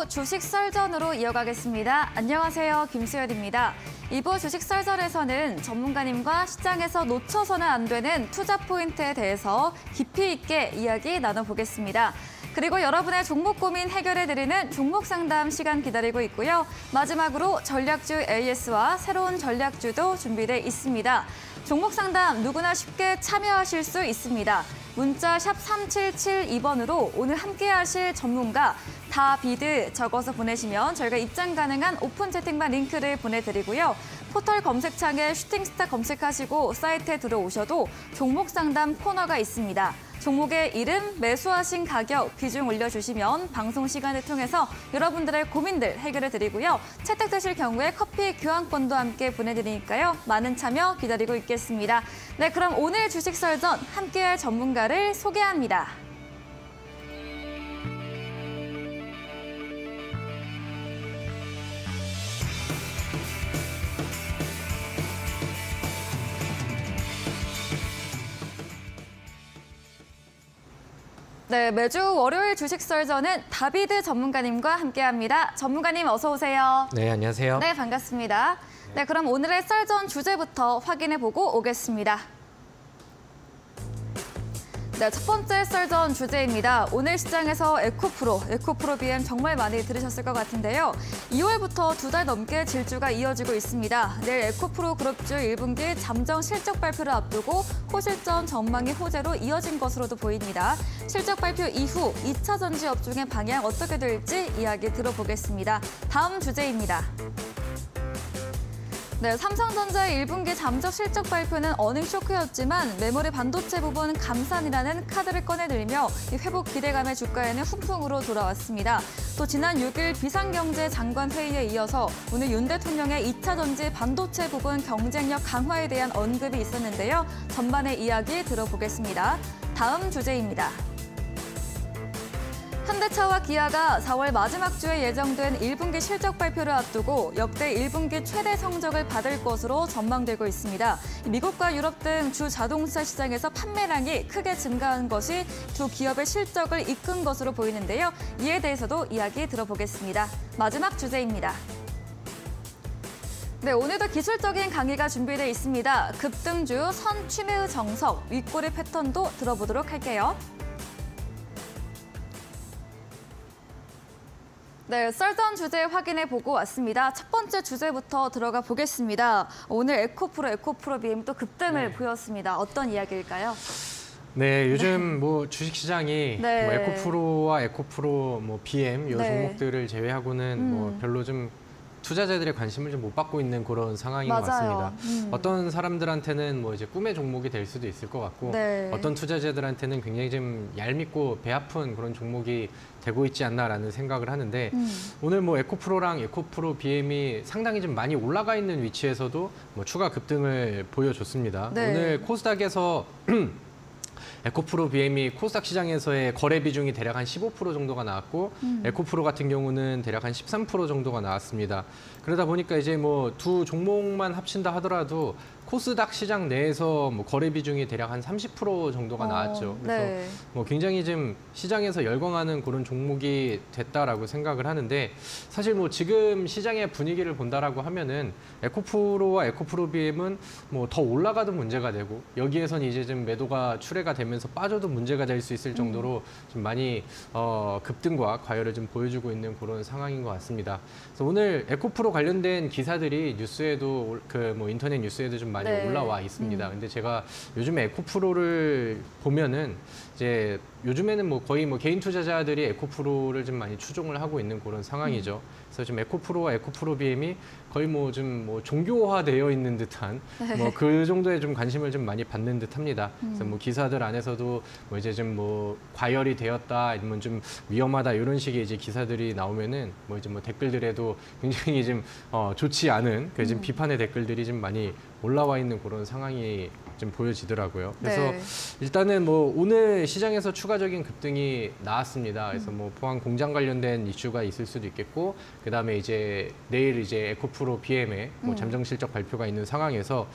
2부 주식 썰전으로 이어가겠습니다. 안녕하세요. 김수연입니다. 2부 주식 썰전에서는 전문가님과 시장에서 놓쳐서는 안 되는 투자 포인트에 대해서 깊이 있게 이야기 나눠보겠습니다. 그리고 여러분의 종목 고민 해결해드리는 종목 상담 시간 기다리고 있고요. 마지막으로 전략주 AS와 새로운 전략주도 준비돼 있습니다. 종목 상담 누구나 쉽게 참여하실 수 있습니다. 문자 샵 3772번으로 오늘 함께 하실 전문가 다비드 적어서 보내시면 저희가 입장 가능한 오픈 채팅방 링크를 보내드리고요. 포털 검색창에 슈팅스타 검색하시고 사이트에 들어오셔도 종목 상담 코너가 있습니다. 종목의 이름, 매수하신 가격, 비중 올려주시면 방송 시간을 통해서 여러분들의 고민들 해결해드리고요. 채택되실 경우에 커피 교환권도 함께 보내드리니까요. 많은 참여 기다리고 있겠습니다. 네, 그럼 오늘 주식 썰전 함께할 전문가를 소개합니다. 네, 매주 월요일 주식 썰전은 다비드 전문가님과 함께합니다. 전문가님 어서 오세요. 네, 안녕하세요. 네, 반갑습니다. 네, 그럼 오늘의 썰전 주제부터 확인해보고 오겠습니다. 네, 첫 번째 썰전 주제입니다. 오늘 시장에서 에코프로 BM 정말 많이 들으셨을 것 같은데요. 2월부터 2달 넘게 질주가 이어지고 있습니다. 내일 에코프로 그룹주 1분기 잠정 실적 발표를 앞두고 호실전 전망이 호재로 이어진 것으로도 보입니다. 실적 발표 이후 2차 전지 업종의 방향 어떻게 될지 이야기 들어보겠습니다. 다음 주제입니다. 네, 삼성전자의 1분기 잠적 실적 발표는 어닝 쇼크였지만 메모리 반도체 부분 감산이라는 카드를 꺼내들며 회복 기대감의 주가에는 훈풍으로 돌아왔습니다. 또 지난 6일 비상경제 장관 회의에 이어서 오늘 윤 대통령의 2차 전지 반도체 부분 경쟁력 강화에 대한 언급이 있었는데요. 전반의 이야기 들어보겠습니다. 다음 주제입니다. 현대차와 기아가 4월 마지막 주에 예정된 1분기 실적 발표를 앞두고 역대 1분기 최대 성적을 받을 것으로 전망되고 있습니다. 미국과 유럽 등 주 자동차 시장에서 판매량이 크게 증가한 것이 두 기업의 실적을 이끈 것으로 보이는데요. 이에 대해서도 이야기 들어보겠습니다. 마지막 주제입니다. 네, 오늘도 기술적인 강의가 준비되어 있습니다. 급등주 선취매의 정석, 윗꼬리 패턴도 들어보도록 할게요. 네, 썰전 주제 확인해보고 왔습니다. 첫 번째 주제부터 들어가 보겠습니다. 오늘 에코프로 BM 또 급등을 보였습니다. 어떤 이야기일까요? 네, 요즘 뭐 주식시장이 네. 뭐 에코프로와 에코프로, 뭐 BM 이 네. 종목들을 제외하고는 뭐 별로 좀 투자자들의 관심을 좀 못 받고 있는 그런 상황인 것 같습니다. 어떤 사람들한테는 뭐 이제 꿈의 종목이 될 수도 있을 것 같고 네. 어떤 투자자들한테는 굉장히 좀 얄밉고 배 아픈 그런 종목이 되고 있지 않나라는 생각을 하는데 오늘 뭐 에코프로랑 에코프로 BM이 상당히 좀 많이 올라가 있는 위치에서도 뭐 추가 급등을 보여줬습니다. 네. 오늘 코스닥에서 에코프로 BM이 코스닥 시장에서의 거래 비중이 대략 한 15% 정도가 나왔고 에코프로 같은 경우는 대략 한 13% 정도가 나왔습니다. 그러다 보니까 이제 뭐 두 종목만 합친다 하더라도 코스닥 시장 내에서 뭐 거래 비중이 대략 한 30% 정도가 나왔죠. 그래서 네. 뭐 굉장히 좀 시장에서 열광하는 그런 종목이 됐다라고 생각을 하는데 사실 뭐 지금 시장의 분위기를 본다라고 하면은 에코프로와 에코프로 BM은 뭐 더 올라가도 문제가 되고 여기에선 이제 좀 매도가 출회가 되면서 빠져도 문제가 될 수 있을 정도로 좀 많이 급등과 과열을 좀 보여주고 있는 그런 상황인 것 같습니다. 그래서 오늘 에코프로 관련된 기사들이 뉴스에도 그 뭐 인터넷 뉴스에도 좀 많이 네. 올라와 있습니다. 근데 제가 요즘에 에코프로를 보면은 이제 요즘에는 뭐 거의 뭐 개인 투자자들이 에코프로를 좀 많이 추종을 하고 있는 그런 상황이죠. 그래서 좀 에코프로와 에코프로 BM이 거의 뭐 좀 뭐 종교화되어 있는 듯한 뭐 그 정도의 좀 관심을 좀 많이 받는 듯합니다. 그래서 뭐 기사들 안에서도 뭐 이제 좀 뭐 과열이 되었다, 아니면 좀 위험하다 이런 식의 이제 기사들이 나오면은 뭐 이제 뭐 댓글들에도 굉장히 좀 좋지 않은 그 좀 비판의 댓글들이 좀 많이 올라와 있는 그런 상황이 좀 보여지더라고요. 그래서 네. 일단은 뭐 오늘 시장에서 추가적인 급등이 나왔습니다. 그래서 뭐 포항 공장 관련된 이슈가 있을 수도 있겠고, 그다음에 이제 내일 이제 에코프로 BM의 뭐 잠정 실적 발표가 있는 상황에서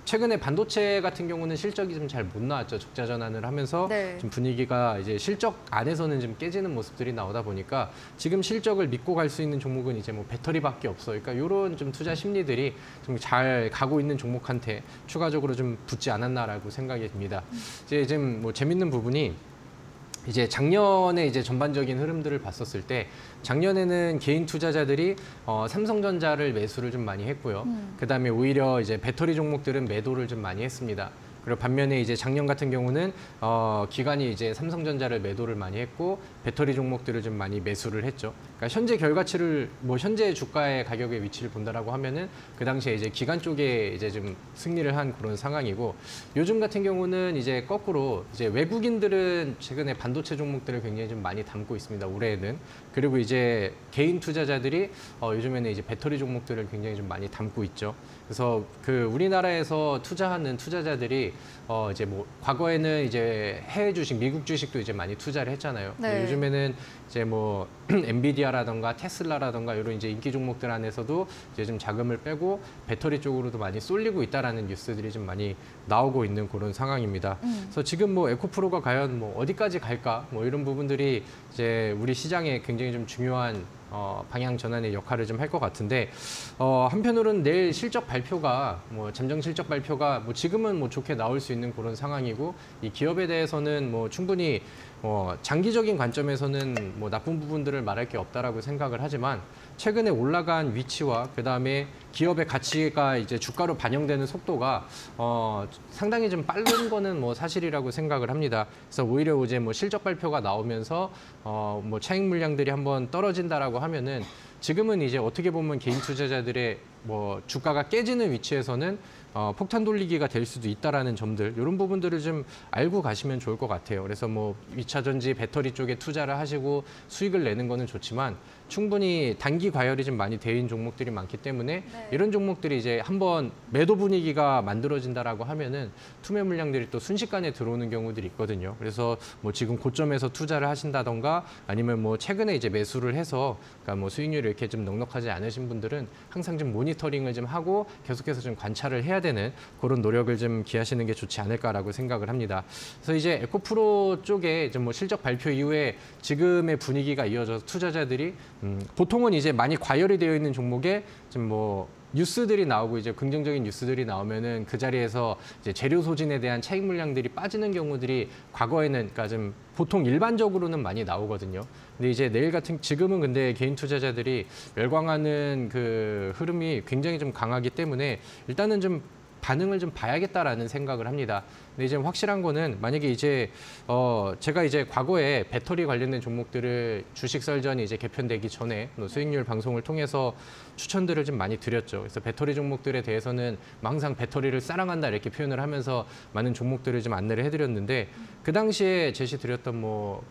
최근에 반도체 같은 경우는 실적이 좀 잘 못 나왔죠. 적자 전환을 하면서 네. 좀 분위기가 이제 실적 안에서는 좀 깨지는 모습들이 나오다 보니까 지금 실적을 믿고 갈 수 있는 종목은 이제 뭐 배터리밖에 없어요. 그러니까 이런 좀 투자 심리들이 좀 잘 가고 있는 종목한테 추가적으로 좀 붙지 않았나라고 생각이 듭니다. 이제 좀 뭐 재밌는 부분이 이제 작년에 이제 전반적인 흐름들을 봤었을 때 작년에는 개인 투자자들이 삼성전자를 매수를 좀 많이 했고요. 그다음에 오히려 이제 배터리 종목들은 매도를 좀 많이 했습니다. 그리고 반면에 이제 작년 같은 경우는 기관이 이제 삼성전자를 매도를 많이 했고 배터리 종목들을 좀 많이 매수를 했죠. 그러니까 현재 결과치를 뭐 현재 주가의 가격의 위치를 본다라고 하면은 그 당시에 이제 기관 쪽에 이제 좀 승리를 한 그런 상황이고 요즘 같은 경우는 이제 거꾸로 이제 외국인들은 최근에 반도체 종목들을 굉장히 좀 많이 담고 있습니다. 올해에는. 그리고 이제 개인 투자자들이 요즘에는 이제 배터리 종목들을 굉장히 좀 많이 담고 있죠. 그래서 그 우리나라에서 투자하는 투자자들이 이제 뭐 과거에는 이제 해외 주식, 미국 주식도 이제 많이 투자를 했잖아요. 네. 요즘에는 이제 뭐 엔비디아라던가 테슬라라던가 이런 이제 인기 종목들 안에서도 이제 좀 자금을 빼고 배터리 쪽으로도 많이 쏠리고 있다라는 뉴스들이 좀 많이 나오고 있는 그런 상황입니다. 그래서 지금 뭐 에코프로가 과연 뭐 어디까지 갈까 뭐 이런 부분들이 이제 우리 시장에 굉장히 좀 중요한 방향 전환의 역할을 좀 할 것 같은데 한편으로는 내일 실적 발표가 뭐 잠정 실적 발표가 뭐 지금은 뭐 좋게 나올 수 있는 그런 상황이고 이 기업에 대해서는 뭐 충분히 장기적인 관점에서는 뭐 나쁜 부분들을 말할 게 없다라고 생각을 하지만 최근에 올라간 위치와 그다음에 기업의 가치가 이제 주가로 반영되는 속도가 상당히 좀 빠른 거는 뭐 사실이라고 생각을 합니다. 그래서 오히려 이제 뭐 실적 발표가 나오면서 뭐 차익 물량들이 한번 떨어진다라고 하면은 지금은 이제 어떻게 보면 개인 투자자들의 뭐 주가가 깨지는 위치에서는 폭탄 돌리기가 될 수도 있다라는 점들 이런 부분들을 좀 알고 가시면 좋을 것 같아요. 그래서 뭐 2차 전지 배터리 쪽에 투자를 하시고 수익을 내는 거는 좋지만 충분히 단기 과열이 좀 많이 되어 있는 종목들이 많기 때문에 네. 이런 종목들이 이제 한번 매도 분위기가 만들어진다라고 하면은 투매 물량들이 또 순식간에 들어오는 경우들이 있거든요. 그래서 뭐 지금 고점에서 투자를 하신다던가 아니면 뭐 최근에 이제 매수를 해서 그러니까 뭐 수익률이 이렇게 좀 넉넉하지 않으신 분들은 항상 좀 모니터링을 좀 하고 계속해서 좀 관찰을 해야 되는 그런 노력을 좀 기하시는 게 좋지 않을까라고 생각을 합니다. 그래서 이제 에코프로 쪽에 좀 뭐 실적 발표 이후에 지금의 분위기가 이어져서 투자자들이 보통은 이제 많이 과열이 되어 있는 종목에 좀 뭐 뉴스들이 나오고 이제 긍정적인 뉴스들이 나오면은 그 자리에서 이제 재료 소진에 대한 차익 물량들이 빠지는 경우들이 과거에는 그러니까 좀 보통 일반적으로는 많이 나오거든요. 근데 이제 내일 같은 지금은 근데 개인 투자자들이 열광하는 그 흐름이 굉장히 좀 강하기 때문에 일단은 좀 반응을 좀 봐야겠다라는 생각을 합니다. 근데 이제 확실한 거는 만약에 이제 제가 이제 과거에 배터리 관련된 종목들을 주식 썰전이 이제 개편되기 전에 수익률 방송을 통해서 추천들을 좀 많이 드렸죠. 그래서 배터리 종목들에 대해서는 항상 배터리를 사랑한다 이렇게 표현을 하면서 많은 종목들을 좀 안내를 해드렸는데 그 당시에 제시드렸던 뭐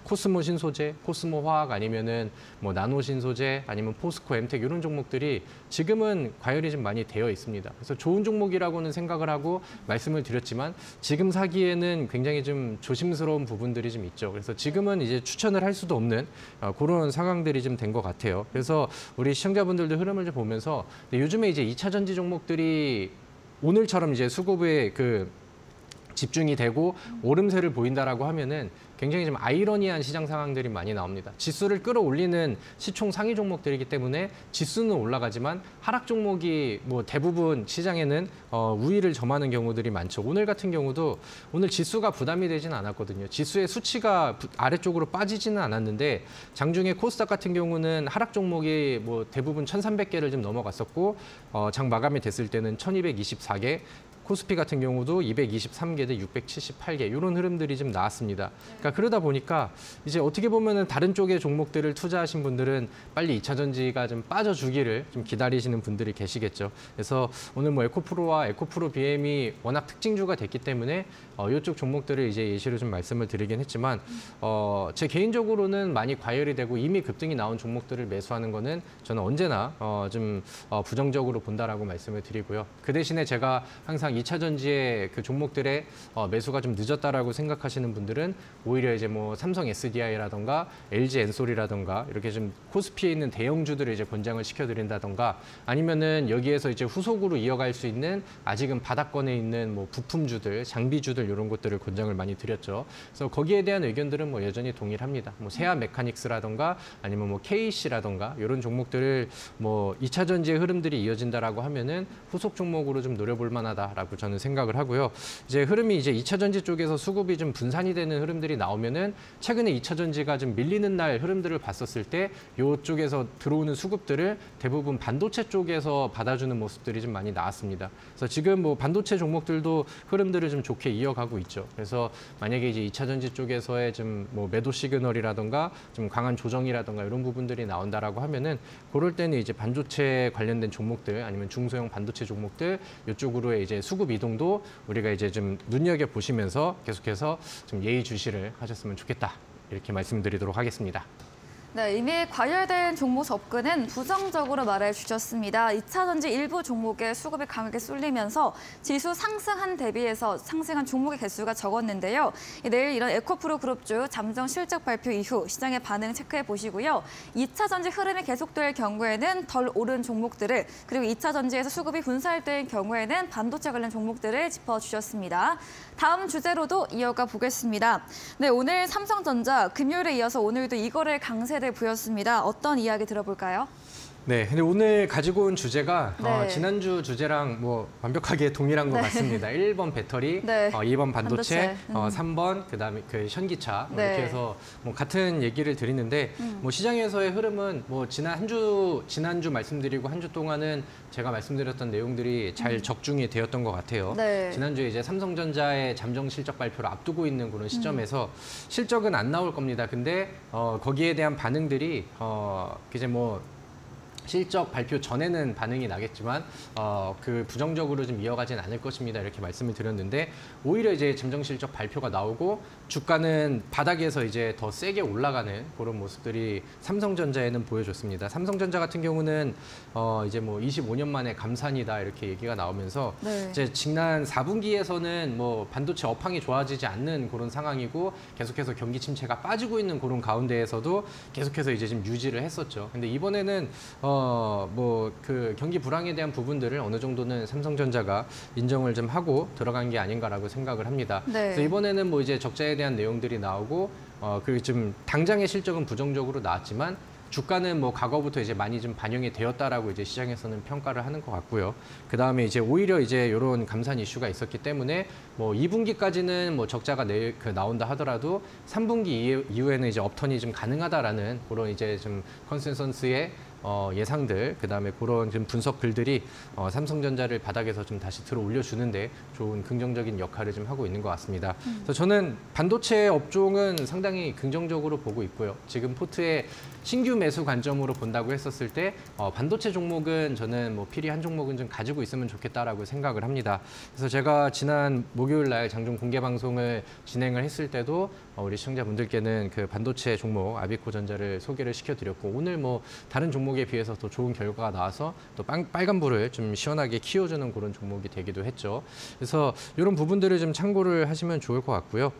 코스모 신소재, 코스모 화학 아니면은 뭐 나노 신소재 아니면 포스코 엠텍 이런 종목들이 지금은 과열이 좀 많이 되어 있습니다. 그래서 좋은 종목이라고는 생각을 하고 말씀을 드렸지만 지금 사기에는 굉장히 좀 조심스러운 부분들이 좀 있죠. 그래서 지금은 이제 추천을 할 수도 없는 그런 상황들이 좀 된 것 같아요. 그래서 우리 시청자분들도 흐름을 좀 보면서 요즘에 이제 2차 전지 종목들이 오늘처럼 이제 수급에 그 집중이 되고 오름세를 보인다라고 하면은 굉장히 좀 아이러니한 시장 상황들이 많이 나옵니다. 지수를 끌어올리는 시총 상위 종목들이기 때문에 지수는 올라가지만 하락 종목이 뭐 대부분 시장에는 우위를 점하는 경우들이 많죠. 오늘 같은 경우도 오늘 지수가 부담이 되지는 않았거든요. 지수의 수치가 아래쪽으로 빠지지는 않았는데 장중에 코스닥 같은 경우는 하락 종목이 뭐 대부분 1,300개를 좀 넘어갔었고 장 마감이 됐을 때는 1,224개. 코스피 같은 경우도 223개 대 678개 이런 흐름들이 좀 나왔습니다. 그러니까 그러다 보니까 이제 어떻게 보면은 다른 쪽의 종목들을 투자하신 분들은 빨리 2차 전지가 좀 빠져주기를 좀 기다리시는 분들이 계시겠죠. 그래서 오늘 뭐 에코프로와 에코프로 BM이 워낙 특징주가 됐기 때문에 이쪽 종목들을 이제 예시로 좀 말씀을 드리긴 했지만 제 개인적으로는 많이 과열이 되고 이미 급등이 나온 종목들을 매수하는 거는 저는 언제나 좀 부정적으로 본다라고 말씀을 드리고요. 그 대신에 제가 항상 2차 전지의 그 종목들의 매수가 좀 늦었다라고 생각하시는 분들은 오히려 이제 뭐 삼성 SDI라던가 LG 엔솔이라던가 이렇게 좀 코스피에 있는 대형주들을 이제 권장을 시켜드린다던가 아니면은 여기에서 이제 후속으로 이어갈 수 있는 아직은 바닥권에 있는 뭐 부품주들, 장비주들 이런 것들을 권장을 많이 드렸죠. 그래서 거기에 대한 의견들은 뭐 여전히 동일합니다. 뭐 세아 메카닉스라던가 아니면 뭐 KC라던가 이런 종목들을 뭐 2차 전지의 흐름들이 이어진다라고 하면은 후속 종목으로 좀 노려볼 만하다라고 저는 생각을 하고요. 이제 흐름이 이제 2차 전지 쪽에서 수급이 좀 분산이 되는 흐름들이 나오면은 최근에 2차 전지가 좀 밀리는 날 흐름들을 봤었을 때 이쪽에서 들어오는 수급들을 대부분 반도체 쪽에서 받아주는 모습들이 좀 많이 나왔습니다. 그래서 지금 뭐 반도체 종목들도 흐름들을 좀 좋게 이어가고 있죠. 그래서 만약에 이제 2차 전지 쪽에서의 좀 뭐 매도 시그널이라던가 좀 강한 조정이라던가 이런 부분들이 나온다라고 하면은 그럴 때는 이제 반도체 관련된 종목들 아니면 중소형 반도체 종목들 이쪽으로의 이제 수급 이동도 우리가 이제 좀 눈여겨 보시면서 계속해서 좀 예의주시를 하셨으면 좋겠다 이렇게 말씀드리도록 하겠습니다. 네, 이미 과열된 종목 접근은 부정적으로 말해주셨습니다. 2차 전지 일부 종목의 수급이 강하게 쏠리면서 지수 상승한 대비해서 상승한 종목의 개수가 적었는데요. 내일 이런 에코프로 그룹주 잠정 실적 발표 이후 시장의 반응 체크해 보시고요. 2차 전지 흐름이 계속될 경우에는 덜 오른 종목들을 그리고 2차 전지에서 수급이 분산될 경우에는 반도체 관련 종목들을 짚어주셨습니다. 다음 주제로도 이어가 보겠습니다. 네, 오늘 삼성전자 금요일에 이어서 오늘도 이거를 강세를 보였습니다. 어떤 이야기 들어볼까요? 네, 근데 오늘 가지고 온 주제가 네. 지난주 주제랑 뭐 완벽하게 동일한 것 같습니다. 1번 배터리, 네. 2번 반도체, 반도체. 3번 그다음에 그 현기차 뭐 네. 이렇게 해서 뭐 같은 얘기를 드리는데 뭐 시장에서의 흐름은 뭐 지난주 말씀드리고 한 주 동안은 제가 말씀드렸던 내용들이 잘 적중이 되었던 것 같아요. 네. 지난주에 이제 삼성전자의 잠정 실적 발표를 앞두고 있는 그런 시점에서 실적은 안 나올 겁니다. 근데 거기에 대한 반응들이 이제 뭐 실적 발표 전에는 반응이 나겠지만 그 부정적으로 좀 이어가진 않을 것입니다. 이렇게 말씀을 드렸는데 오히려 이제 잠정 실적 발표가 나오고 주가는 바닥에서 이제 더 세게 올라가는 그런 모습들이 삼성전자에는 보여줬습니다. 삼성전자 같은 경우는 이제 뭐 25년 만에 감산이다 이렇게 얘기가 나오면서 네. 이제 지난 4분기에서는 뭐 반도체 업황이 좋아지지 않는 그런 상황이고 계속해서 경기 침체가 빠지고 있는 그런 가운데에서도 계속해서 이제 지금 유지를 했었죠. 근데 이번에는 뭐 그 경기 불황에 대한 부분들을 어느 정도는 삼성전자가 인정을 좀 하고 들어간 게 아닌가라고 생각을 합니다. 네. 그래서 이번에는 뭐 이제 적자에 대한 내용들이 나오고 그리고 좀 당장의 실적은 부정적으로 나왔지만 주가는 뭐 과거부터 이제 많이 좀 반영이 되었다라고 이제 시장에서는 평가를 하는 것 같고요. 그 다음에 이제 오히려 이제 이런 감산 이슈가 있었기 때문에 뭐 2분기까지는 뭐 적자가 나온다 하더라도 3분기 이후에는 이제 업턴이 좀 가능하다라는 그런 이제 좀 컨센서스의 예상들, 그다음에 그런 좀 분석 글들이 삼성전자를 바닥에서 좀 다시 들어 올려주는데 좋은 긍정적인 역할을 좀 하고 있는 것 같습니다. 그래서 저는 반도체 업종은 상당히 긍정적으로 보고 있고요. 지금 포트의 신규 매수 관점으로 본다고 했었을 때 반도체 종목은 저는 뭐 필히 한 종목은 좀 가지고 있으면 좋겠다라고 생각을 합니다. 그래서 제가 지난 목요일 날 장중 공개 방송을 진행을 했을 때도 우리 시청자분들께는 그 반도체 종목 아비코전자를 소개를 시켜드렸고 오늘 뭐 다른 종목에 비해서 더 좋은 결과가 나와서 또 빨간불을 좀 시원하게 키워주는 그런 종목이 되기도 했죠. 그래서 이런 부분들을 좀 참고를 하시면 좋을 것 같고요.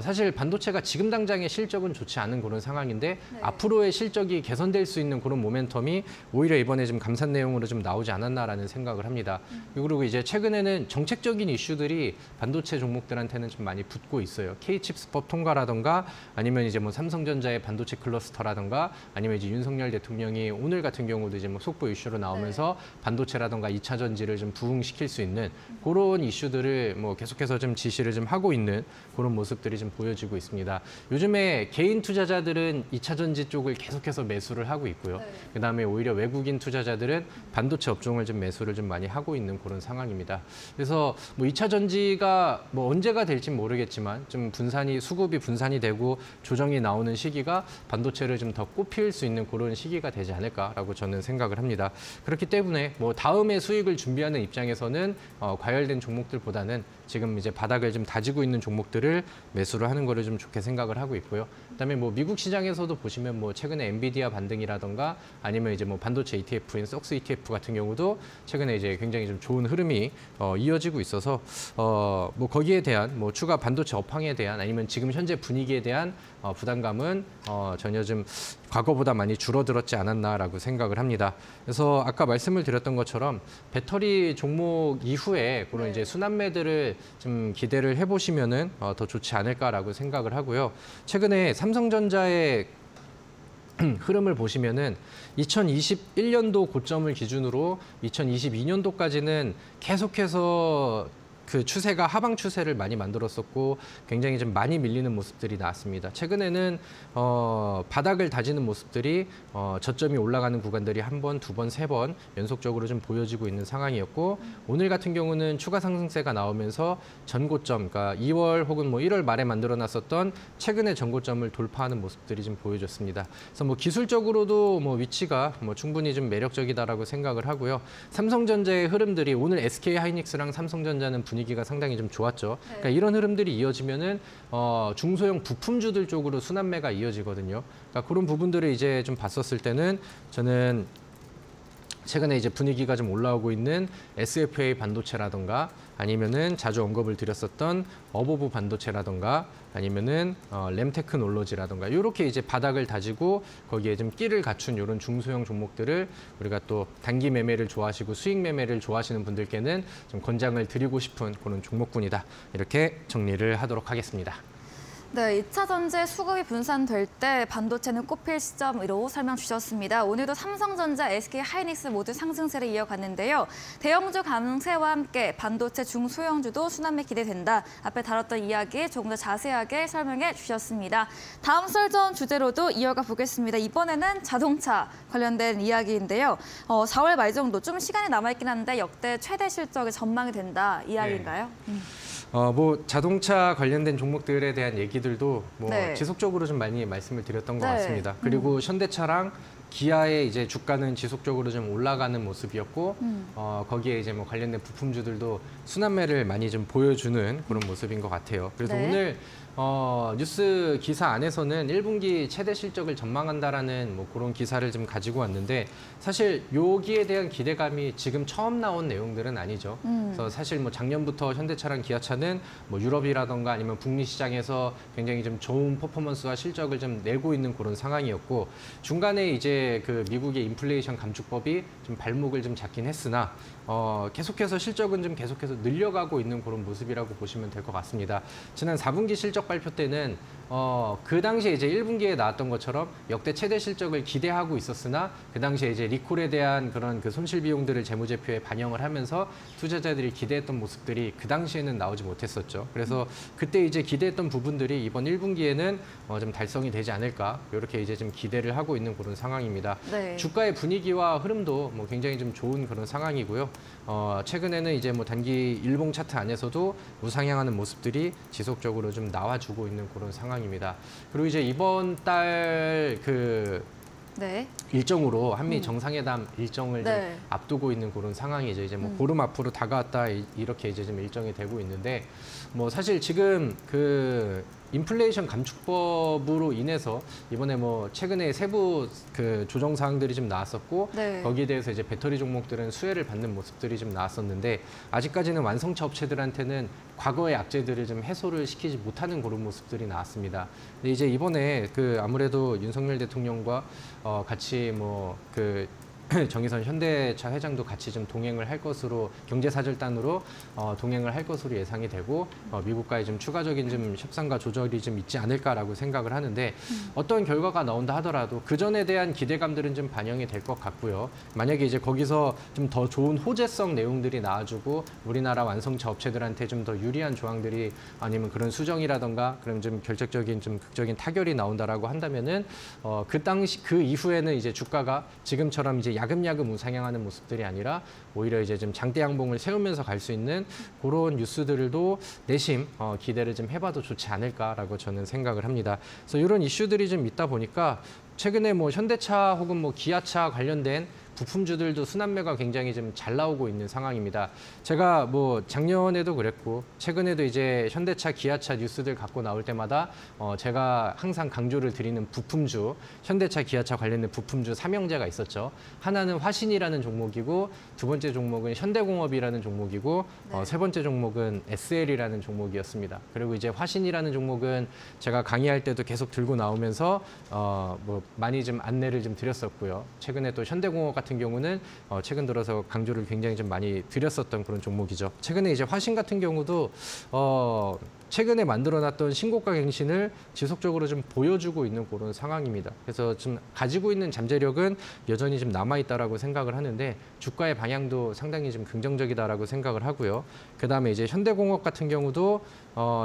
사실 반도체가 지금 당장의 실적은 좋지 않은 그런 상황인데 네. 앞으로의 실적이 개선될 수 있는 그런 모멘텀이 오히려 이번에 좀 감산 내용으로 좀 나오지 않았나라는 생각을 합니다. 그리고 이제 최근에는 정책적인 이슈들이 반도체 종목들한테는 좀 많이 붙고 있어요. K칩스법 통과라던가 아니면 이제 뭐 삼성전자의 반도체 클러스터라던가 아니면 이제 윤석열 대통령이 오늘 같은 경우도 이제 뭐 속보 이슈로 나오면서 반도체라던가 2차 전지를 좀 부흥시킬 수 있는 그런 이슈들을 뭐 계속해서 좀 지시를 좀 하고 있는 그런 모습들이 좀 보여지고 있습니다. 요즘에 개인 투자자들은 2차 전지 쪽을 계속해서 매수를 하고 있고요. 그다음에 오히려 외국인 투자자들은 반도체 업종을 좀 매수를 좀 많이 하고 있는 그런 상황입니다. 그래서 뭐 2차 전지가 뭐 언제가 될지 모르겠지만 좀 수급이 분산이 되고 조정이 나오는 시기가 반도체를 좀 더 꽃피울 수 있는 그런 시기가 되지 않을까라고 저는 생각을 합니다. 그렇기 때문에 뭐 다음에 수익을 준비하는 입장에서는 과열된 종목들보다는 지금 이제 바닥을 좀 다지고 있는 종목들을 매수를 하는 거를 좀 좋게 생각을 하고 있고요. 그다음에 뭐 미국 시장에서도 보시면 뭐 최근에 엔비디아 반등이라던가 아니면 이제 뭐 반도체 ETF인 썩스 ETF 같은 경우도 최근에 이제 굉장히 좀 좋은 흐름이 이어지고 있어서 뭐 거기에 대한 뭐 추가 반도체 업황에 대한 아니면 지금 현재 분위기에 대한 부담감은 전혀 좀 과거보다 많이 줄어들었지 않았나라고 생각을 합니다. 그래서 아까 말씀을 드렸던 것처럼 배터리 종목 이후에 그런 이제 순환매들을 좀 기대를 해보시면은 더 좋지 않을까라고 생각을 하고요. 최근에 삼성전자의 흐름을 보시면은 2021년도 고점을 기준으로 2022년도까지는 계속해서 그 추세가 하방 추세를 많이 만들었었고 굉장히 좀 많이 밀리는 모습들이 나왔습니다. 최근에는 바닥을 다지는 모습들이 저점이 올라가는 구간들이 한 번, 두 번, 세 번 연속적으로 좀 보여지고 있는 상황이었고 오늘 같은 경우는 추가 상승세가 나오면서 전고점, 그러니까 2월 혹은 뭐 1월 말에 만들어놨었던 최근의 전고점을 돌파하는 모습들이 좀 보여졌습니다. 그래서 뭐 기술적으로도 뭐 위치가 뭐 충분히 좀 매력적이다라고 생각을 하고요. 삼성전자의 흐름들이 오늘 SK 하이닉스랑 삼성전자는 분위기가 상당히 좀 좋았죠. 그러니까 이런 흐름들이 이어지면은 중소형 부품주들 쪽으로 순환매가 이어지거든요. 그러니까 그런 부분들을 이제 좀 봤었을 때는 저는 최근에 이제 분위기가 좀 올라오고 있는 SFA 반도체라던가 아니면은 자주 언급을 드렸었던 어보브 반도체라던가 아니면은 램테크놀로지라던가 이렇게 이제 바닥을 다지고 거기에 좀 끼를 갖춘 이런 중소형 종목들을 우리가 또 단기 매매를 좋아하시고 수익 매매를 좋아하시는 분들께는 좀 권장을 드리고 싶은 그런 종목군이다. 이렇게 정리를 하도록 하겠습니다. 네, 2차 전지 수급이 분산될 때 반도체는 꼽힐 시점으로 설명 주셨습니다. 오늘도 삼성전자, SK 하이닉스 모두 상승세를 이어갔는데요. 대형주 강세와 함께 반도체 중소형주도 순환매 기대된다. 앞에 다뤘던 이야기 조금 더 자세하게 설명해 주셨습니다. 다음 썰전 주제로도 이어가 보겠습니다. 이번에는 자동차 관련된 이야기인데요. 4월 말 정도 좀 시간이 남아있긴 한데 역대 최대 실적이 전망이 된다 이야기인가요? 뭐 자동차 관련된 종목들에 대한 얘기들도 뭐 네. 지속적으로 좀 많이 말씀을 드렸던 것 네. 같습니다. 그리고 현대차랑 기아의 이제 주가는 지속적으로 좀 올라가는 모습이었고 거기에 이제 뭐 관련된 부품주들도 순환매를 많이 좀 보여주는 그런 모습인 것 같아요. 그래서 네. 오늘 뉴스 기사 안에서는 1분기 최대 실적을 전망한다라는 뭐 그런 기사를 좀 가지고 왔는데 사실 여기에 대한 기대감이 지금 처음 나온 내용들은 아니죠. 그래서 사실 뭐 작년부터 현대차랑 기아차는 뭐 유럽이라던가 아니면 북미 시장에서 굉장히 좀 좋은 퍼포먼스와 실적을 좀 내고 있는 그런 상황이었고 중간에 이제 그 미국의 인플레이션 감축법이 좀 발목을 좀 잡긴 했으나 계속해서 실적은 좀 계속해서 늘려가고 있는 그런 모습이라고 보시면 될 것 같습니다. 지난 4분기 실적 발표 때는 그 당시에 이제 1분기에 나왔던 것처럼 역대 최대 실적을 기대하고 있었으나 그 당시에 이제 리콜에 대한 그런 그 손실 비용들을 재무제표에 반영을 하면서 투자자들이 기대했던 모습들이 그 당시에는 나오지 못했었죠. 그래서 그때 이제 기대했던 부분들이 이번 1분기에는 좀 달성이 되지 않을까 이렇게 이제 좀 기대를 하고 있는 그런 상황입니다. 네. 주가의 분위기와 흐름도 뭐 굉장히 좀 좋은 그런 상황이고요. 최근에는 이제 뭐 단기 일봉 차트 안에서도 우상향하는 모습들이 지속적으로 좀 나와주고 있는 그런 상황입니다. 그리고 이제 이번 달 네. 일정으로 한미 정상회담 일정을 좀 네. 앞두고 있는 그런 상황이죠. 이제 뭐 보름 앞으로 다가왔다 이렇게 이제 좀 일정이 되고 있는데 뭐 사실 지금 그 인플레이션 감축법으로 인해서 이번에 뭐 최근에 세부 그 조정 사항들이 좀 나왔었고 네. 거기에 대해서 이제 배터리 종목들은 수혜를 받는 모습들이 좀 나왔었는데 아직까지는 완성차 업체들한테는 과거의 악재들을 좀 해소를 시키지 못하는 그런 모습들이 나왔습니다. 근데 이제 이번에 그 아무래도 윤석열 대통령과 같이 뭐 그 정의선 현대차 회장도 같이 좀 동행을 할 것으로 경제사절단으로 동행을 할 것으로 예상이 되고 미국과의 좀 추가적인 좀 협상과 조절이 좀 있지 않을까라고 생각을 하는데 어떤 결과가 나온다 하더라도 그 전에 대한 기대감들은 좀 반영이 될 것 같고요. 만약에 이제 거기서 좀 더 좋은 호재성 내용들이 나와주고 우리나라 완성차 업체들한테 좀 더 유리한 조항들이 아니면 그런 수정이라던가 그런 좀 결정적인 좀 극적인 타결이 나온다라고 한다면은 그 당시 그 이후에는 이제 주가가 지금처럼 이제 야금야금 우상향하는 모습들이 아니라 오히려 이제 좀 장대 양봉을 세우면서 갈 수 있는 그런 뉴스들도 내심 기대를 좀 해봐도 좋지 않을까라고 저는 생각을 합니다. 그래서 이런 이슈들이 좀 있다 보니까 최근에 뭐 현대차 혹은 뭐 기아차 관련된 부품주들도 순환매가 굉장히 좀 잘 나오고 있는 상황입니다. 제가 뭐 작년에도 그랬고 최근에도 이제 현대차, 기아차 뉴스들 갖고 나올 때마다 제가 항상 강조를 드리는 부품주, 현대차, 기아차 관련된 부품주 3형제가 있었죠. 하나는 화신이라는 종목이고 두 번째 종목은 현대공업이라는 종목이고 네. 세 번째 종목은 SL이라는 종목이었습니다. 그리고 이제 화신이라는 종목은 제가 강의할 때도 계속 들고 나오면서 뭐 많이 좀 안내를 좀 드렸었고요. 최근에 또 현대공업 같은 경우는 최근 들어서 강조를 굉장히 좀 많이 드렸었던 그런 종목이죠. 최근에 이제 화신 같은 경우도 최근에 만들어놨던 신고가 갱신을 지속적으로 좀 보여주고 있는 그런 상황입니다. 그래서 좀 가지고 있는 잠재력은 여전히 좀 남아있다라고 생각을 하는데 주가의 방향도 상당히 좀 긍정적이다라고 생각을 하고요. 그다음에 이제 현대공업 같은 경우도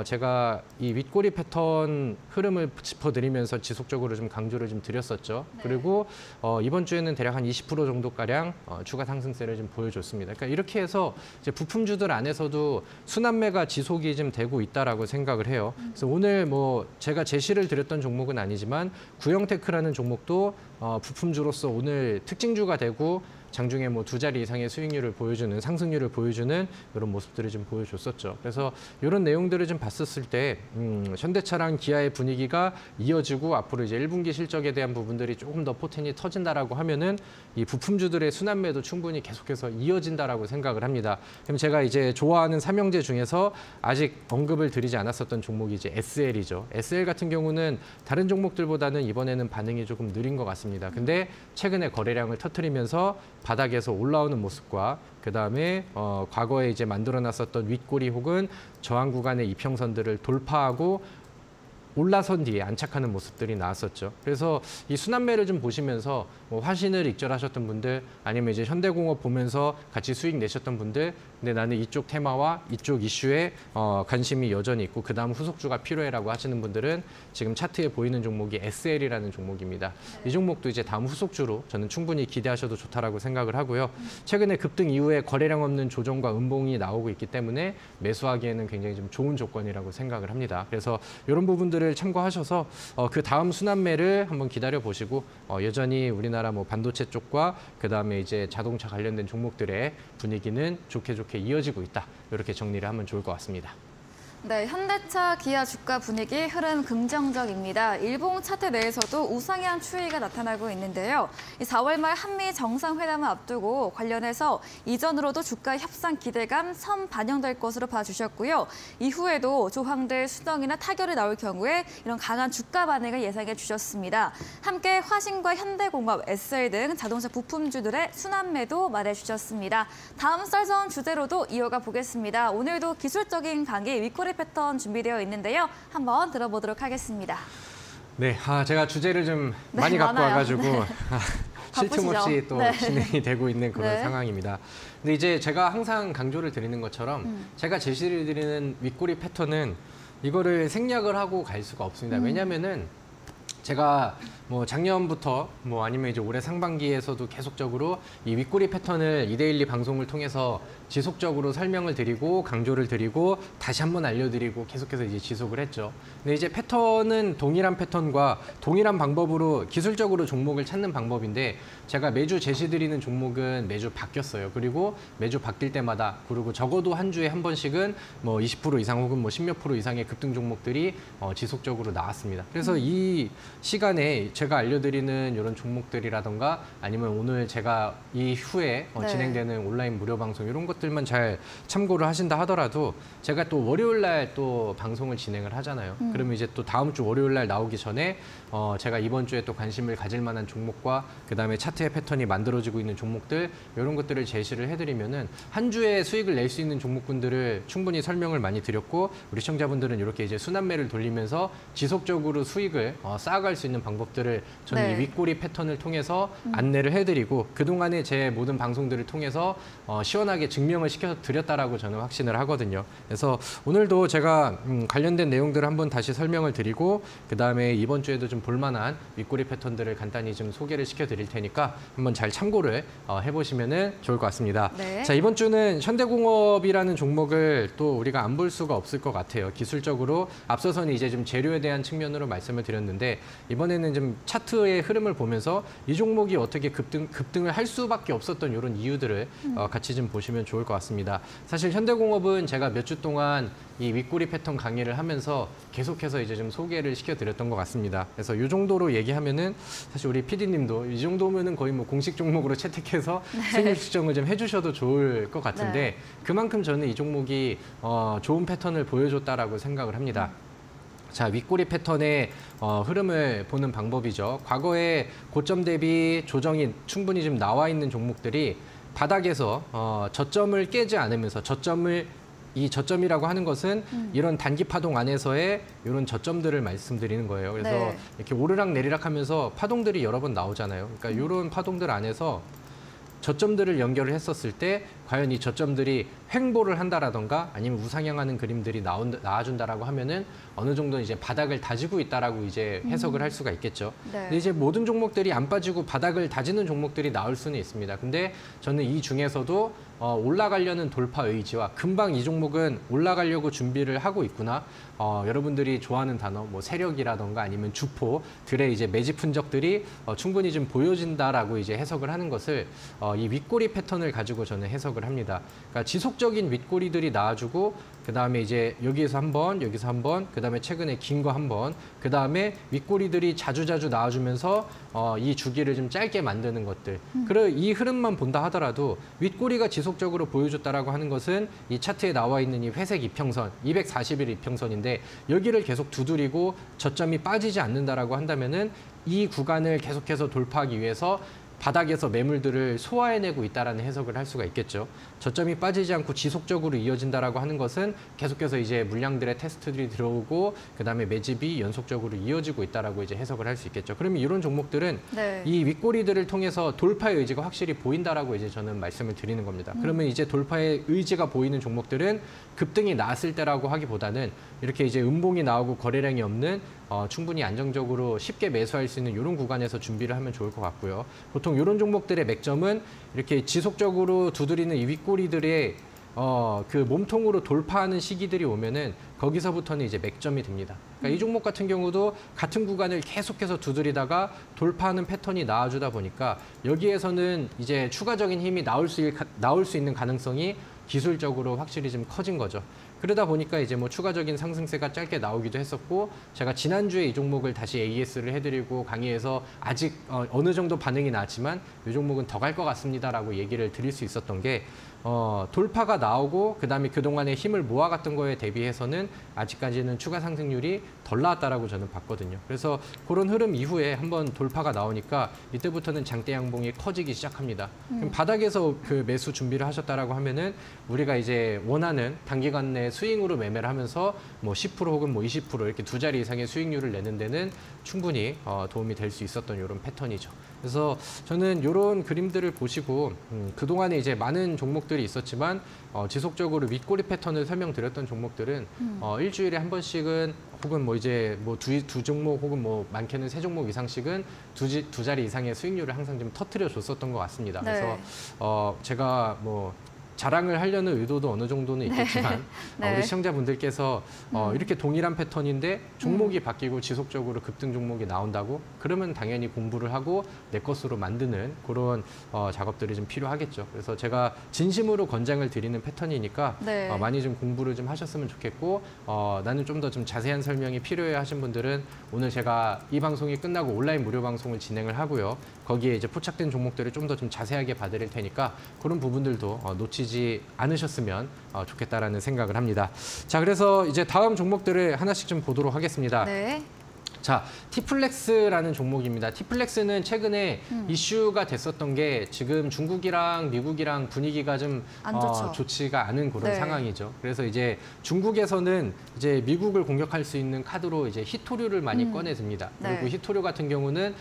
제가 이 윗꼬리 패턴 흐름을 짚어드리면서 지속적으로 좀 강조를 좀 드렸었죠. 네. 그리고 이번 주에는 대략 한 20% 정도가량 추가 상승세를 좀 보여줬습니다. 그러니까 이렇게 해서 이제 부품주들 안에서도 순환매가 지속이 좀 되고 있다라고 생각을 해요. 그래서 오늘 뭐 제가 제시를 드렸던 종목은 아니지만 구형테크라는 종목도 부품주로서 오늘 특징주가 되고 장중에 뭐 2자리 이상의 수익률을 보여주는 상승률을 보여주는 이런 모습들을 좀 보여줬었죠. 그래서 이런 내용들을 좀 봤었을 때 현대차랑 기아의 분위기가 이어지고 앞으로 이제 1분기 실적에 대한 부분들이 조금 더 포텐이 터진다라고 하면은 이 부품주들의 순환매도 충분히 계속해서 이어진다라고 생각을 합니다. 그럼 제가 이제 좋아하는 삼형제 중에서 아직 언급을 드리지 않았었던 종목이 이제 SL이죠. SL 같은 경우는 다른 종목들보다는 이번에는 반응이 조금 느린 것 같습니다. 근데 최근에 거래량을 터뜨리면서 바닥에서 올라오는 모습과 그다음에 과거에 이제 만들어놨었던 윗꼬리 혹은 저항 구간의 이평선들을 돌파하고 올라선 뒤에 안착하는 모습들이 나왔었죠. 그래서 이 순환매를 좀 보시면서 뭐 화신을 익절하셨던 분들 아니면 이제 현대공업 보면서 같이 수익 내셨던 분들 근데 나는 이쪽 테마와 이쪽 이슈에 관심이 여전히 있고 그다음 후속주가 필요해라고 하시는 분들은 지금 차트에 보이는 종목이 SL이라는 종목입니다. 네. 이 종목도 이제 다음 후속주로 저는 충분히 기대하셔도 좋다라고 생각을 하고요. 최근에 급등 이후에 거래량 없는 조정과 음봉이 나오고 있기 때문에 매수하기에는 굉장히 좀 좋은 조건이라고 생각을 합니다. 그래서 이런 부분들을 참고하셔서 그 다음 순환매를 한번 기다려 보시고 여전히 우리나라 뭐 반도체 쪽과 그다음에 이제 자동차 관련된 종목들의 분위기는 좋게 이어지고 있다. 이렇게 정리를 하면 좋을 것 같습니다. 네, 현대차, 기아 주가 분위기 흐름 긍정적입니다. 일봉 차트 내에서도 우상향 추이가 나타나고 있는데요. 4월 말 한미 정상회담을 앞두고 관련해서 이전으로도 주가 협상 기대감 선 반영될 것으로 봐주셨고요. 이후에도 조항들 수정이나 타결이 나올 경우에 이런 강한 주가 반응을 예상해 주셨습니다. 함께 화신과 현대공업, SL 등 자동차 부품주들의 순환매도 말해주셨습니다. 다음 썰전 주제로도 이어가 보겠습니다. 오늘도 기술적인 강의 윗꼬리 패턴 준비되어 있는데요. 한번 들어보도록 하겠습니다. 네, 제가 주제를 좀 많이 갖고 많아요. 와가지고 네. 쉴 틈 없이 또 네. 진행이 되고 있는 그런 네. 상황입니다. 근데 이제 제가 항상 강조를 드리는 것처럼 제가 제시를 드리는 윗꼬리 패턴은 이거를 생략을 하고 갈 수가 없습니다. 왜냐하면은 제가 뭐 작년부터 뭐 아니면 이제 올해 상반기에서도 계속적으로 이 윗꼬리 패턴을 이데일리 방송을 통해서 지속적으로 설명을 드리고 강조를 드리고 다시 한번 알려드리고 계속해서 이제 지속을 했죠. 근데 이제 패턴은 동일한 패턴과 동일한 방법으로 기술적으로 종목을 찾는 방법인데 제가 매주 제시드리는 종목은 매주 바뀌었어요. 그리고 매주 바뀔 때마다 그리고 적어도 한 주에 한 번씩은 뭐 20% 이상 혹은 뭐 10몇 프로 이상의 급등 종목들이 지속적으로 나왔습니다. 그래서 이 시간에 제가 알려드리는 이런 종목들이라던가 아니면 오늘 제가 이후에 네. 진행되는 온라인 무료 방송 이런 것들만 잘 참고를 하신다 하더라도 제가 또 월요일 날 또 방송을 진행을 하잖아요. 그러면 이제 또 다음 주 월요일 날 나오기 전에 제가 이번 주에 또 관심을 가질 만한 종목과 그다음에 차트의 패턴이 만들어지고 있는 종목들 이런 것들을 제시를 해드리면은 한 주에 수익을 낼 수 있는 종목군들을 충분히 설명을 많이 드렸고 우리 시청자분들은 이렇게 이제 순환매를 돌리면서 지속적으로 수익을 쌓아갈 수 있는 방법들을 저는 네. 이 윗꼬리 패턴을 통해서 안내를 해드리고 그동안에 제 모든 방송들을 통해서 시원하게 증명을 시켜드렸다라고 저는 확신을 하거든요. 그래서 오늘도 제가 관련된 내용들을 한번 다시 설명을 드리고 그다음에 이번 주에도 좀 볼만한 윗꼬리 패턴들을 간단히 좀 소개를 시켜드릴 테니까 한번 잘 참고를 해보시면 좋을 것 같습니다. 네. 자, 이번 주는 현대공업이라는 종목을 또 우리가 안 볼 수가 없을 것 같아요. 기술적으로 앞서서는 이제 좀 재료에 대한 측면으로 말씀을 드렸는데 이번에는 좀 차트의 흐름을 보면서 이 종목이 어떻게 급등을 할 수밖에 없었던 이런 이유들을 같이 좀 보시면 좋을 것 같습니다. 사실 현대공업은 제가 몇 주 동안 이 윗꼬리 패턴 강의를 하면서 계속해서 이제 좀 소개를 시켜드렸던 것 같습니다. 그래서 이 정도로 얘기하면은 사실 우리 PD님도 이 정도면은 거의 뭐 공식 종목으로 채택해서 수익률 측정을 좀 해주셔도 좋을 것 같은데 그만큼 저는 이 종목이 좋은 패턴을 보여줬다라고 생각을 합니다. 자, 윗꼬리 패턴의 흐름을 보는 방법이죠. 과거에 고점 대비 조정이 충분히 좀 나와 있는 종목들이 바닥에서 저점을 깨지 않으면서 이 저점이라고 하는 것은 이런 단기 파동 안에서의 이런 저점들을 말씀드리는 거예요. 그래서 이렇게 오르락 내리락 하면서 파동들이 여러 번 나오잖아요. 그러니까 이런 파동들 안에서 저점들을 연결을 했었을 때 과연 이 저점들이 횡보를 한다라던가 아니면 우상향하는 그림들이 나와준다라고 하면은 어느 정도 이제 바닥을 다지고 있다라고 이제 해석을 할 수가 있겠죠. 근데 이제 모든 종목들이 안 빠지고 바닥을 다지는 종목들이 나올 수는 있습니다. 근데 저는 이 중에서도 올라가려는 돌파 의지와 금방 이 종목은 올라가려고 준비를 하고 있구나. 여러분들이 좋아하는 단어, 뭐 세력이라던가 아니면 주포들의 이제 매집 흔적들이 충분히 좀 보여진다라고 이제 해석을 하는 것을 이 윗꼬리 패턴을 가지고 저는 해석을 합니다. 그러니까 지속적인 윗꼬리들이 나와주고 그 다음에 이제 여기에서 한 번, 여기서 한 번, 그 다음에 최근에 긴 거 한 번, 그 다음에 윗꼬리들이 자주자주 나와주면서 이 주기를 좀 짧게 만드는 것들. 그리고 이 흐름만 본다 하더라도 윗꼬리가 지속적으로 보여줬다라고 하는 것은 이 차트에 나와 있는 이 회색 이평선, 240일 이평선인데 여기를 계속 두드리고 저점이 빠지지 않는다라고 한다면은 이 구간을 계속해서 돌파하기 위해서 바닥에서 매물들을 소화해내고 있다라는 해석을 할 수가 있겠죠. 저점이 빠지지 않고 지속적으로 이어진다라고 하는 것은 계속해서 이제 물량들의 테스트들이 들어오고 그다음에 매집이 연속적으로 이어지고 있다라고 이제 해석을 할 수 있겠죠. 그러면 이런 종목들은 이 윗꼬리들을 통해서 돌파의 의지가 확실히 보인다라고 이제 저는 말씀을 드리는 겁니다. 그러면 이제 돌파의 의지가 보이는 종목들은 급등이 나왔을 때라고 하기보다는 이렇게 이제 음봉이 나오고 거래량이 없는 충분히 안정적으로 쉽게 매수할 수 있는 이런 구간에서 준비를 하면 좋을 것 같고요. 보통 이런 종목들의 맥점은 이렇게 지속적으로 두드리는 이 윗꼬리들의 그 몸통으로 돌파하는 시기들이 오면은 거기서부터는 이제 맥점이 됩니다. 그러니까 이 종목 같은 경우도 같은 구간을 계속해서 두드리다가 돌파하는 패턴이 나와주다 보니까 여기에서는 이제 추가적인 힘이 나올 수 있는 가능성이 기술적으로 확실히 좀 커진 거죠. 그러다 보니까 이제 뭐 추가적인 상승세가 짧게 나오기도 했었고 제가 지난주에 이 종목을 다시 AS를 해드리고 강의에서 아직 어느 정도 반응이 나왔지만 이 종목은 더 갈 것 같습니다라고 얘기를 드릴 수 있었던 게 돌파가 나오고 그다음에 그동안에 힘을 모아갔던 거에 대비해서는 아직까지는 추가 상승률이 덜 나왔다라고 저는 봤거든요. 그래서 그런 흐름 이후에 한번 돌파가 나오니까 이때부터는 장대 양봉이 커지기 시작합니다. 그럼 바닥에서 그 매수 준비를 하셨다라고 하면은 우리가 이제 원하는 단기간 내 스윙으로 매매를 하면서 뭐 10% 혹은 뭐 20% 이렇게 두 자리 이상의 수익률을 내는 데는 충분히 도움이 될 수 있었던 이런 패턴이죠. 그래서 저는 이런 그림들을 보시고 그동안에 이제 많은 종목들이 있었지만 지속적으로 윗꼬리 패턴을 설명드렸던 종목들은 일주일에 한 번씩은 혹은 뭐 이제 뭐 두 종목 혹은 뭐 많게는 세 종목 이상씩은 두 자리 이상의 수익률을 항상 좀 터트려 줬었던 것 같습니다. 그래서 제가 뭐 자랑을 하려는 의도도 어느 정도는 있겠지만 우리 시청자분들께서 이렇게 동일한 패턴인데 종목이 바뀌고 지속적으로 급등 종목이 나온다고 그러면 당연히 공부를 하고 내 것으로 만드는 그런 작업들이 좀 필요하겠죠. 그래서 제가 진심으로 권장을 드리는 패턴이니까 많이 좀 공부를 좀 하셨으면 좋겠고 나는 좀 더 좀 자세한 설명이 필요해 하신 분들은 오늘 제가 이 방송이 끝나고 온라인 무료 방송을 진행을 하고요. 거기에 이제 포착된 종목들을 좀 더 좀 자세하게 봐드릴 테니까 그런 부분들도 놓치지 않으셨으면 좋겠다라는 생각을 합니다. 자, 그래서 이제 다음 종목들을 하나씩 좀 보도록 하겠습니다. 자, 티플렉스라는 종목입니다. 티플렉스는 최근에 이슈가 됐었던 게 지금 중국이랑 미국이랑 분위기가 좀 좋지가 않은 그런 상황이죠. 그래서 이제 중국에서는 이제 미국을 공격할 수 있는 카드로 이제 히토류를 많이 꺼내듭니다. 그리고 히토류 같은 경우는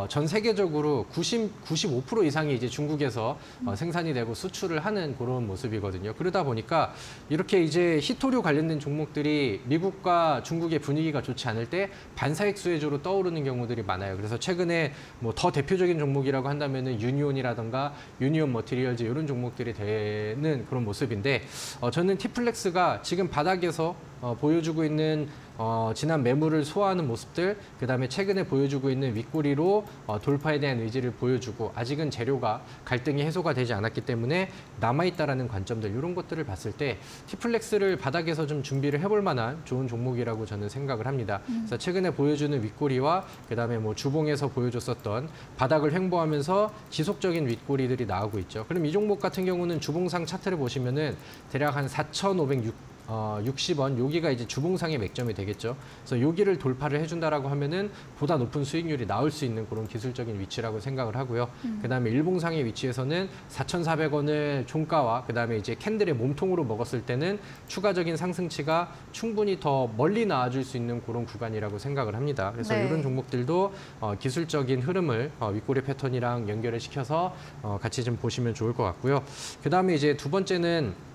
전 세계적으로 95% 이상이 이제 중국에서 생산이 되고 수출을 하는 그런 모습이거든요. 그러다 보니까 이렇게 이제 히토류 관련된 종목들이 미국과 중국의 분위기가 좋지 않을 때 반사익 수혜주로 떠오르는 경우들이 많아요. 그래서 최근에 뭐 더 대표적인 종목이라고 한다면은 유니온이라던가 유니온 머티리얼즈 이런 종목들이 되는 그런 모습인데 저는 티플렉스가 지금 바닥에서 보여주고 있는 지난 매물을 소화하는 모습들, 그다음에 최근에 보여주고 있는 윗꼬리로 돌파에 대한 의지를 보여주고 아직은 재료가 갈등이 해소가 되지 않았기 때문에 남아있다라는 관점들 이런 것들을 봤을 때 T플렉스를 바닥에서 좀 준비를 해볼 만한 좋은 종목이라고 저는 생각을 합니다. 그래서 최근에 보여주는 윗꼬리와 그다음에 뭐 주봉에서 보여줬었던 바닥을 횡보하면서 지속적인 윗꼬리들이 나오고 있죠. 그럼 이 종목 같은 경우는 주봉상 차트를 보시면은 대략 한 4,560원 여기가 이제 주봉상의 맥점이 되겠죠. 그래서 여기를 돌파를 해준다라고 하면은 보다 높은 수익률이 나올 수 있는 그런 기술적인 위치라고 생각을 하고요. 그다음에 일봉상의 위치에서는 4,400원을 종가와 그다음에 이제 캔들의 몸통으로 먹었을 때는 추가적인 상승치가 충분히 더 멀리 나와줄 수 있는 그런 구간이라고 생각을 합니다. 그래서 네. 이런 종목들도 기술적인 흐름을 윗꼬리 패턴이랑 연결을 시켜서 같이 좀 보시면 좋을 것 같고요. 그다음에 이제 두 번째는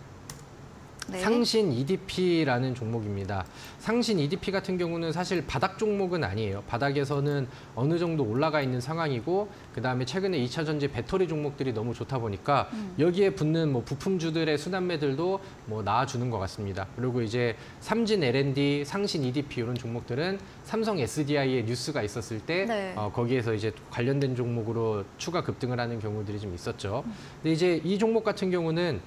네. 상신 EDP라는 종목입니다. 상신 EDP 같은 경우는 사실 바닥 종목은 아니에요. 바닥에서는 어느 정도 올라가 있는 상황이고 그다음에 최근에 2차 전지 배터리 종목들이 너무 좋다 보니까 여기에 붙는 뭐 부품주들의 순환매들도 뭐 나와주는 것 같습니다. 그리고 이제 삼진 L&D, 상신 EDP 이런 종목들은 삼성 SDI의 뉴스가 있었을 때 네. 거기에서 이제 관련된 종목으로 추가 급등을 하는 경우들이 좀 있었죠. 근데 이제 이 종목 같은 경우는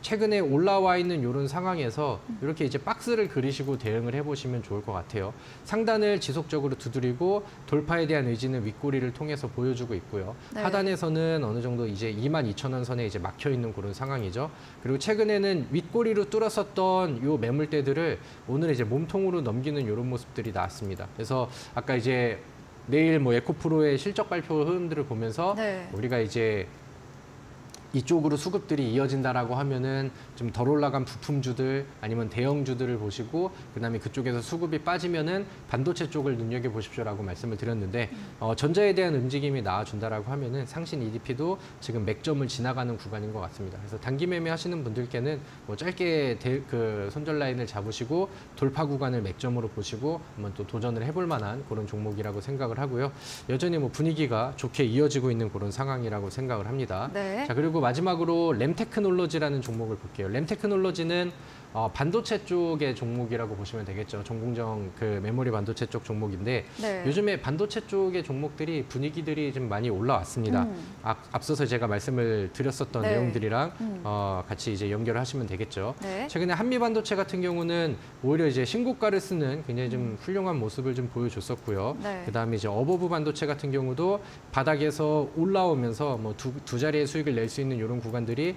최근에 올라와 있는 이런 상황에서 이렇게 이제 박스를 그리시고 대응을 해보시면 좋을 것 같아요. 상단을 지속적으로 두드리고 돌파에 대한 의지는 윗꼬리를 통해서 보여주고 있고요. 네. 하단에서는 어느 정도 이제 22,000원 선에 이제 막혀 있는 그런 상황이죠. 그리고 최근에는 윗꼬리로 뚫었었던 요 매물대들을 오늘 이제 몸통으로 넘기는 이런 모습들이 나왔습니다. 그래서 아까 이제 내일 뭐 에코프로의 실적 발표 흐름들을 보면서 네. 우리가 이제 이쪽으로 수급들이 이어진다라고 하면은 좀 덜 올라간 부품주들 아니면 대형주들을 보시고 그다음에 그쪽에서 수급이 빠지면은 반도체 쪽을 눈여겨 보십시오라고 말씀을 드렸는데 전자에 대한 움직임이 나와준다라고 하면은 상신 EDP도 지금 맥점을 지나가는 구간인 것 같습니다. 그래서 단기 매매 하시는 분들께는 뭐 짧게 그 손절 라인을 잡으시고 돌파 구간을 맥점으로 보시고 한번 또 도전을 해볼 만한 그런 종목이라고 생각을 하고요. 여전히 뭐 분위기가 좋게 이어지고 있는 그런 상황이라고 생각을 합니다. 네. 자, 그리고 마지막으로 램테크놀로지라는 종목을 볼게요. 램테크놀로지는 반도체 쪽의 종목이라고 보시면 되겠죠. 전공정 그 메모리 반도체 쪽 종목인데 네. 요즘에 반도체 쪽의 종목들이 분위기들이 좀 많이 올라왔습니다. 앞서서 제가 말씀을 드렸었던 네. 내용들이랑 같이 이제 연결을 하시면 되겠죠. 네. 최근에 한미 반도체 같은 경우는 오히려 이제 신고가를 쓰는 굉장히 좀 훌륭한 모습을 좀 보여줬었고요. 네. 그다음에 이제 어버브 반도체 같은 경우도 바닥에서 올라오면서 뭐 두 자리의 수익을 낼 수 있는 이런 구간들이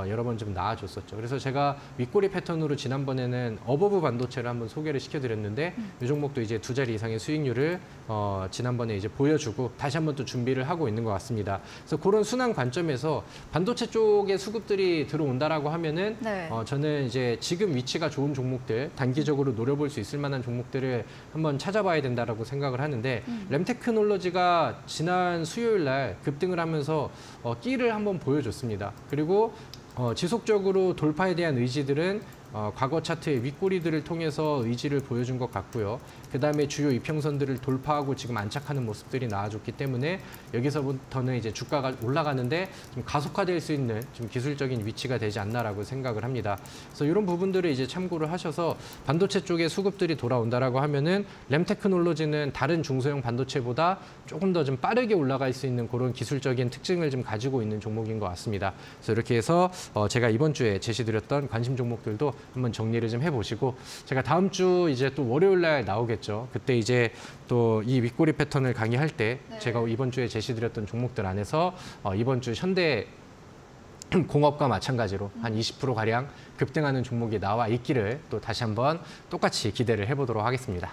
여러 번 좀 나와줬었죠. 그래서 제가 윗꼬리 패턴으로 지난번에는 어버브 반도체를 한번 소개를 시켜드렸는데 이 종목도 이제 두 자리 이상의 수익률을 지난번에 이제 보여주고 다시 한번 또 준비를 하고 있는 것 같습니다. 그래서 그런 순환 관점에서 반도체 쪽에 수급들이 들어온다라고 하면은 네. 저는 이제 지금 위치가 좋은 종목들 단기적으로 노려볼 수 있을 만한 종목들을 한번 찾아봐야 된다라고 생각을 하는데 램테크놀로지가 지난 수요일 날 급등을 하면서 끼를 한번 보여줬습니다. 그리고 지속적으로 돌파에 대한 의지들은 과거 차트의 윗꼬리들을 통해서 의지를 보여준 것 같고요. 그다음에 주요 이평선들을 돌파하고 지금 안착하는 모습들이 나와줬기 때문에 여기서부터는 이제 주가가 올라가는데 좀 가속화될 수 있는 좀 기술적인 위치가 되지 않나라고 생각을 합니다. 그래서 이런 부분들을 이제 참고를 하셔서 반도체 쪽에 수급들이 돌아온다라고 하면은 램테크놀로지는 다른 중소형 반도체보다 조금 더 좀 빠르게 올라갈 수 있는 그런 기술적인 특징을 좀 가지고 있는 종목인 것 같습니다. 그래서 이렇게 해서 제가 이번 주에 제시드렸던 관심 종목들도 한번 정리를 좀 해보시고 제가 다음 주 이제 또 월요일 날 나오겠죠. 그때 이제 또 이 윗꼬리 패턴을 강의할 때 네. 제가 이번 주에 제시드렸던 종목들 안에서 이번 주 현대 공업과 마찬가지로 한 20% 가량 급등하는 종목이 나와 있기를 또 다시 한번 똑같이 기대를 해보도록 하겠습니다.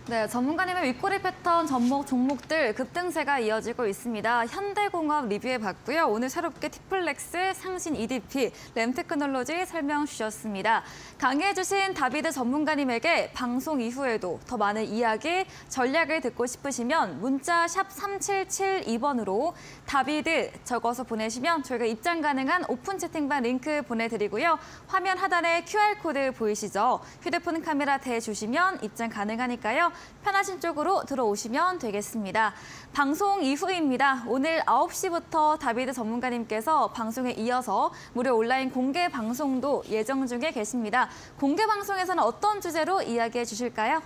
네, 전문가님의 윗꼬리 패턴 전목 종목들 급등세가 이어지고 있습니다. 현대공업 리뷰해봤고요. 오늘 새롭게 T플렉스, 상신 EDP, 램테크놀로지 설명 주셨습니다. 강의해주신 다비드 전문가님에게 방송 이후에도 더 많은 이야기, 전략을 듣고 싶으시면 문자 샵 3772번으로 다비드 적어서 보내시면 저희가 입장 가능한 오픈 채팅방 링크 보내드리고요. 화면 하단에 QR코드 보이시죠? 휴대폰 카메라 대주시면 입장 가능하니까요. 편하신 쪽으로 들어오시면 되겠습니다. 방송 이후입니다. 오늘 9시부터 다비드 전문가님께서 방송에 이어서 무료 온라인 공개 방송도 예정 중에 계십니다. 공개 방송에서는 어떤 주제로 이야기해 주실까요?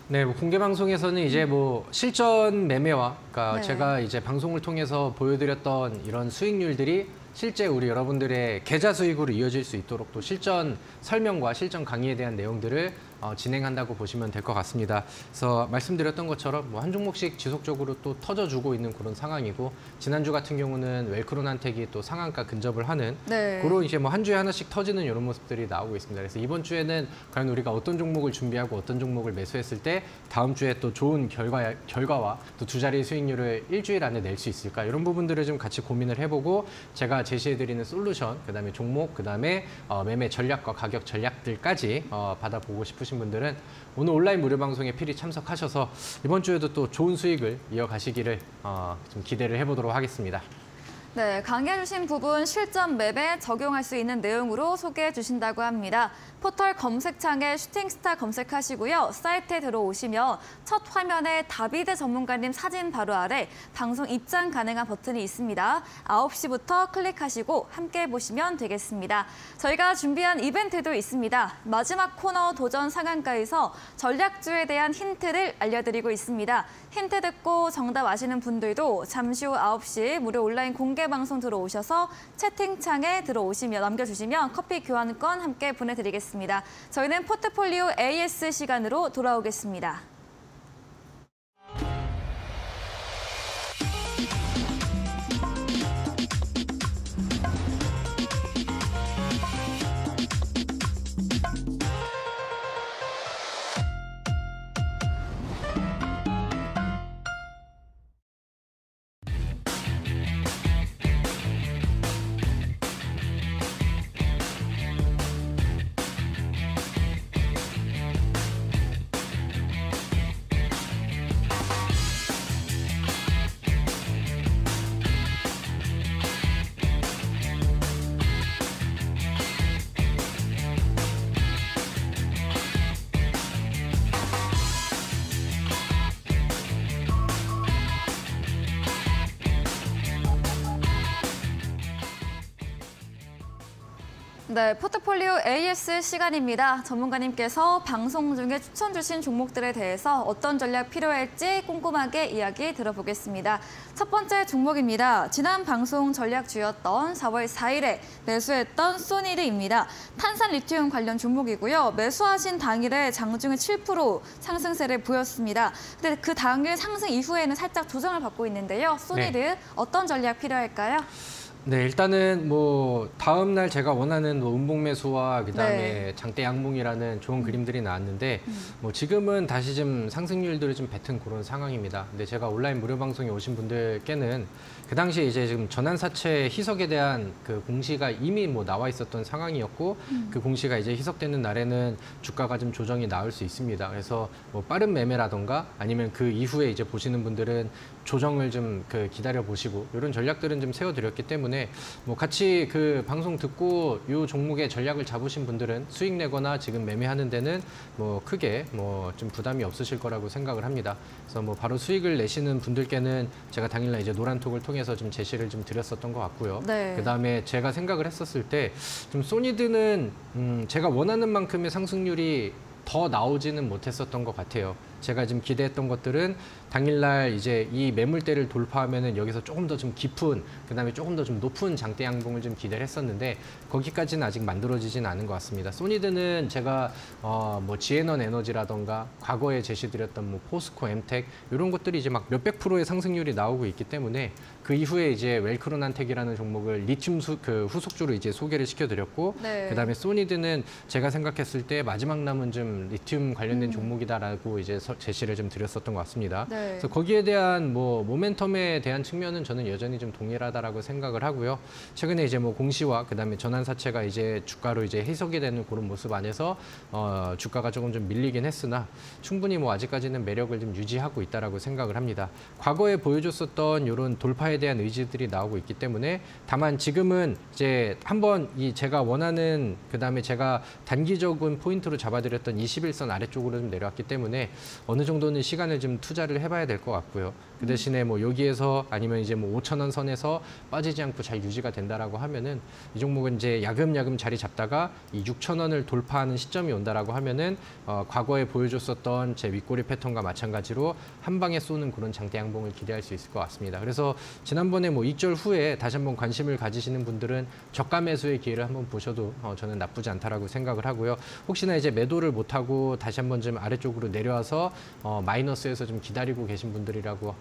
네, 뭐 공개 방송에서는 이제 뭐 실전 매매와, 그러니까 네. 제가 이제 방송을 통해서 보여드렸던 이런 수익률들이 실제 우리 여러분들의 계좌 수익으로 이어질 수 있도록 또 실전 설명과 실전 강의에 대한 내용들을 진행한다고 보시면 될 것 같습니다. 그래서 말씀드렸던 것처럼 뭐 한 종목씩 지속적으로 또 터져주고 있는 그런 상황이고, 지난주 같은 경우는 웰크론한텍이 또 상한가 근접을 하는 네. 그런 이제 뭐 한 주에 하나씩 터지는 이런 모습들이 나오고 있습니다. 그래서 이번 주에는 과연 우리가 어떤 종목을 준비하고 어떤 종목을 매수했을 때 다음 주에 또 좋은 결과와 또 두 자리 수익률을 일주일 안에 낼 수 있을까, 이런 부분들을 좀 같이 고민을 해보고, 제가 제시해드리는 솔루션, 그다음에 종목, 그다음에 매매 전략과 가격 전략들까지 받아보고 싶으신 분들은 오늘 온라인 무료 방송에 필히 참석하셔서 이번 주에도 또 좋은 수익을 이어가시기를 좀 기대를 해보도록 하겠습니다. 네, 강의해 주신 부분 실전 맵에 적용할 수 있는 내용으로 소개해 주신다고 합니다. 포털 검색창에 슈팅스타 검색하시고요. 사이트에 들어오시면 첫 화면에 다비드 전문가님 사진 바로 아래 방송 입장 가능한 버튼이 있습니다. 9시부터 클릭하시고 함께 보시면 되겠습니다. 저희가 준비한 이벤트도 있습니다. 마지막 코너 도전 상한가에서 전략주에 대한 힌트를 알려드리고 있습니다. 힌트 듣고 정답 아시는 분들도 잠시 후 9시 무료 온라인 공개 방송 들어오셔서 채팅창에 들어오시면 남겨주시면 커피 교환권 함께 보내드리겠습니다. 저희는 포트폴리오 AS 시간으로 돌아오겠습니다. 네, 포트폴리오 AS 시간입니다. 전문가님께서 방송 중에 추천 주신 종목들에 대해서 어떤 전략 필요할지 꼼꼼하게 이야기 들어보겠습니다. 첫 번째 종목입니다. 지난 방송 전략주였던 4월 4일에 매수했던 소니드입니다. 탄산 리튬 관련 종목이고요. 매수하신 당일에 장중에 7% 상승세를 보였습니다. 근데 그 당일 상승 이후에는 살짝 조정을 받고 있는데요. 소니드 네. 어떤 전략 필요할까요? 네, 일단은 뭐 다음 날 제가 원하는 뭐 음봉 매수와 그다음에 네. 장대 양봉이라는 좋은 그림들이 나왔는데 뭐 지금은 다시 좀 상승률들을 좀 뱉은 그런 상황입니다. 근데 제가 온라인 무료 방송에 오신 분들께는 그 당시에 이제 지금 전환사채 희석에 대한 그 공시가 이미 뭐 나와 있었던 상황이었고 그 공시가 이제 희석되는 날에는 주가가 좀 조정이 나올 수 있습니다. 그래서 뭐 빠른 매매라던가 아니면 그 이후에 이제 보시는 분들은 조정을 좀 그 기다려 보시고 이런 전략들은 좀 세워드렸기 때문에 뭐 같이 그 방송 듣고 이 종목의 전략을 잡으신 분들은 수익 내거나 지금 매매하는 데는 뭐 크게 뭐 좀 부담이 없으실 거라고 생각을 합니다. 그래서 뭐 바로 수익을 내시는 분들께는 제가 당일날 이제 노란톡을 통해서 좀 제시를 좀 드렸었던 것 같고요. 네. 그다음에 제가 생각을 했었을 때 좀 소니드는 제가 원하는 만큼의 상승률이 더 나오지는 못했었던 것 같아요. 제가 지금 기대했던 것들은 당일날 이제 이 매물대를 돌파하면은 여기서 조금 더 좀 깊은, 그다음에 조금 더 좀 높은 장대 양봉을 좀 기대를 했었는데 거기까지는 아직 만들어지진 않은 것 같습니다. 소니드는 제가 뭐 지에넌 에너지라던가 과거에 제시드렸던 뭐 포스코, 엠텍 이런 것들이 이제 막 몇백 프로의 상승률이 나오고 있기 때문에 그 이후에 이제 웰크론한텍이라는 종목을 리튬 후속주로 이제 소개를 시켜드렸고 네. 그다음에 소니드는 제가 생각했을 때 마지막 남은 좀 리튬 관련된 종목이다라고 이제 제시를 좀 드렸었던 것 같습니다. 네. 그래서 거기에 대한 뭐 모멘텀에 대한 측면은 저는 여전히 좀 동일하다라고 생각을 하고요. 최근에 이제 뭐 공시와 그다음에 전환사채가 이제 주가로 이제 해석이 되는 그런 모습 안에서 주가가 조금 좀 밀리긴 했으나 충분히 뭐 아직까지는 매력을 좀 유지하고 있다라고 생각을 합니다. 과거에 보여줬었던 이런 돌파에 대한 의지들이 나오고 있기 때문에 다만 지금은 이제 한번 이 제가 원하는 그다음에 제가 단기적인 포인트로 잡아드렸던 21선 아래쪽으로 좀 내려왔기 때문에 어느 정도는 시간을 좀 투자를 해봐야 될 것 같고요. 그 대신에 뭐 여기에서 아니면 이제 뭐 5,000원 선에서 빠지지 않고 잘 유지가 된다라고 하면은 이 종목은 이제 야금야금 자리 잡다가 이 6,000원을 돌파하는 시점이 온다라고 하면은 과거에 보여줬었던 제 윗꼬리 패턴과 마찬가지로 한 방에 쏘는 그런 장대 양봉을 기대할 수 있을 것 같습니다. 그래서 지난번에 뭐 입절 후에 다시 한번 관심을 가지시는 분들은 저가 매수의 기회를 한번 보셔도 저는 나쁘지 않다라고 생각을 하고요. 혹시나 이제 매도를 못하고 다시 한번 좀 아래쪽으로 내려와서 마이너스에서 좀 기다리고 계신 분들이라고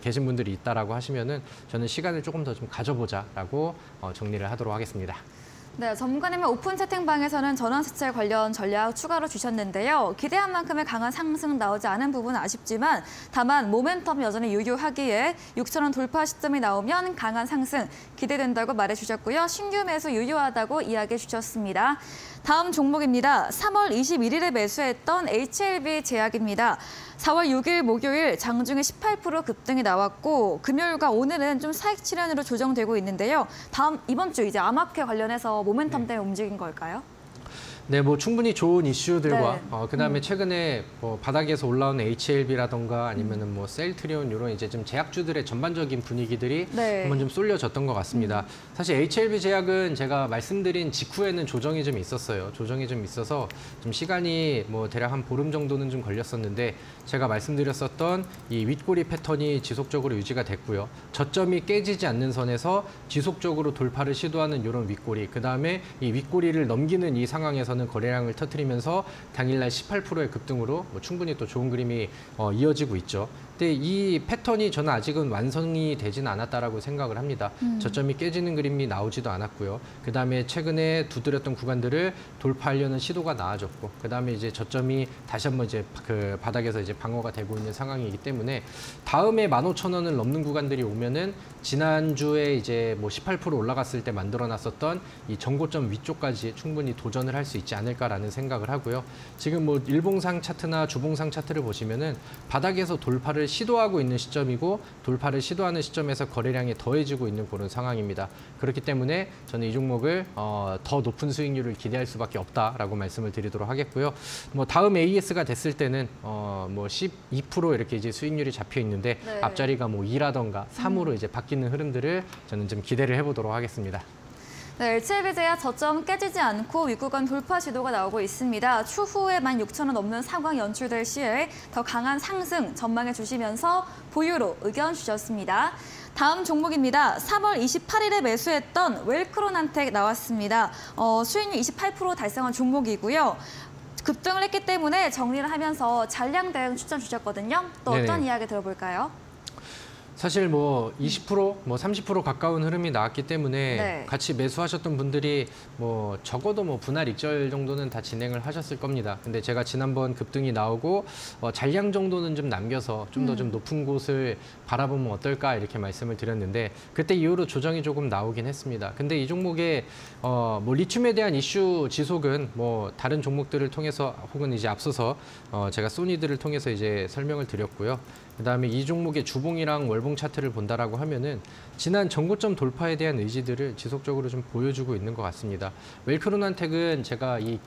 계신 분들이 있다라고 하시면은 저는 시간을 조금 더 좀 가져보자라고 정리를 하도록 하겠습니다. 네, 전문가님의 오픈 채팅방에서는 전환사채 관련 전략 추가로 주셨는데요. 기대한 만큼의 강한 상승 나오지 않은 부분은 아쉽지만 다만 모멘텀 여전히 유효하기에 6,000원 돌파 시점이 나오면 강한 상승 기대된다고 말해주셨고요. 신규 매수 유효하다고 이야기해 주셨습니다. 다음 종목입니다. 3월 21일에 매수했던 HLB 제약입니다. 4월 6일 목요일 장중에 18% 급등이 나왔고 금요일과 오늘은 좀 사익 실현으로 조정되고 있는데요. 이번 주 이제 암학회 관련해서 모멘텀 때문에 움직인 걸까요? 네, 뭐 충분히 좋은 이슈들과 네. 그다음에 최근에 뭐 바닥에서 올라온 HLB라던가 아니면은 뭐 셀트리온 이런 이제 좀 제약주들의 전반적인 분위기들이 네. 한번 좀 쏠려졌던 것 같습니다. 사실 HLB 제약은 제가 말씀드린 직후에는 조정이 좀 있었어요. 조정이 좀 있어서 좀 시간이 뭐 대략 한 보름 정도는 좀 걸렸었는데 제가 말씀드렸었던 이 윗꼬리 패턴이 지속적으로 유지가 됐고요. 저점이 깨지지 않는 선에서 지속적으로 돌파를 시도하는 이런 윗꼬리, 그다음에 이 윗꼬리를 넘기는 이 상황에서는 거래량을 터뜨리면서 당일날 18%의 급등으로 뭐 충분히 또 좋은 그림이 이어지고 있죠. 근데 이 패턴이 저는 아직은 완성이 되진 않았다라고 생각을 합니다. 저점이 깨지는 그림이 나오지도 않았고요. 그다음에 최근에 두드렸던 구간들을 돌파하려는 시도가 나아졌고, 그다음에 이제 저점이 다시 한번 이제 그 바닥에서 이제 방어가 되고 있는 상황이기 때문에 다음에 15,000원을 넘는 구간들이 오면은 지난주에 이제 뭐 18% 올라갔을 때 만들어놨었던 이 전고점 위쪽까지 충분히 도전을 할 수 있지 않을까라는 생각을 하고요. 지금 뭐 일봉상 차트나 주봉상 차트를 보시면은 바닥에서 돌파를 시도하고 있는 시점이고 돌파를 시도하는 시점에서 거래량이 더해지고 있는 그런 상황입니다. 그렇기 때문에 저는 이 종목을 더 높은 수익률을 기대할 수밖에 없다라고 말씀을 드리도록 하겠고요. 뭐 다음 AS가 됐을 때는 뭐 12% 이렇게 이제 수익률이 잡혀 있는데 네. 앞자리가 뭐 2라던가 3으로 이제 바뀌는 흐름들을 저는 좀 기대를 해보도록 하겠습니다. 네, HLB제약 저점 깨지지 않고 윗구간 돌파 시도가 나오고 있습니다. 추후에 16,000원 넘는 상황 연출될 시에 더 강한 상승 전망해 주시면서 보유로 의견 주셨습니다. 다음 종목입니다. 3월 28일에 매수했던 웰크론한텍 나왔습니다. 수익률 28% 달성한 종목이고요. 급등을 했기 때문에 정리를 하면서 잔량 대응 추천 주셨거든요. 또 어떤 네네. 이야기 들어볼까요? 사실 뭐 20%, 뭐 30% 가까운 흐름이 나왔기 때문에 네. 같이 매수하셨던 분들이 뭐 적어도 뭐 분할 익절 정도는 다 진행을 하셨을 겁니다. 근데 제가 지난번 급등이 나오고 잔량 정도는 좀 남겨서 좀 더 좀 높은 곳을 바라보면 어떨까 이렇게 말씀을 드렸는데 그때 이후로 조정이 조금 나오긴 했습니다. 근데 이 종목에 뭐 리튬에 대한 이슈 지속은 뭐 다른 종목들을 통해서 혹은 이제 앞서서 제가 소니들을 통해서 이제 설명을 드렸고요. 그다음에 이 종목의 주봉이랑 월봉 차트를 본다라고 하면은 지난 전고점 돌파에 대한 의지들을 지속적으로 좀 보여주고 있는 것 같습니다. 웰크론한텍은 제가 이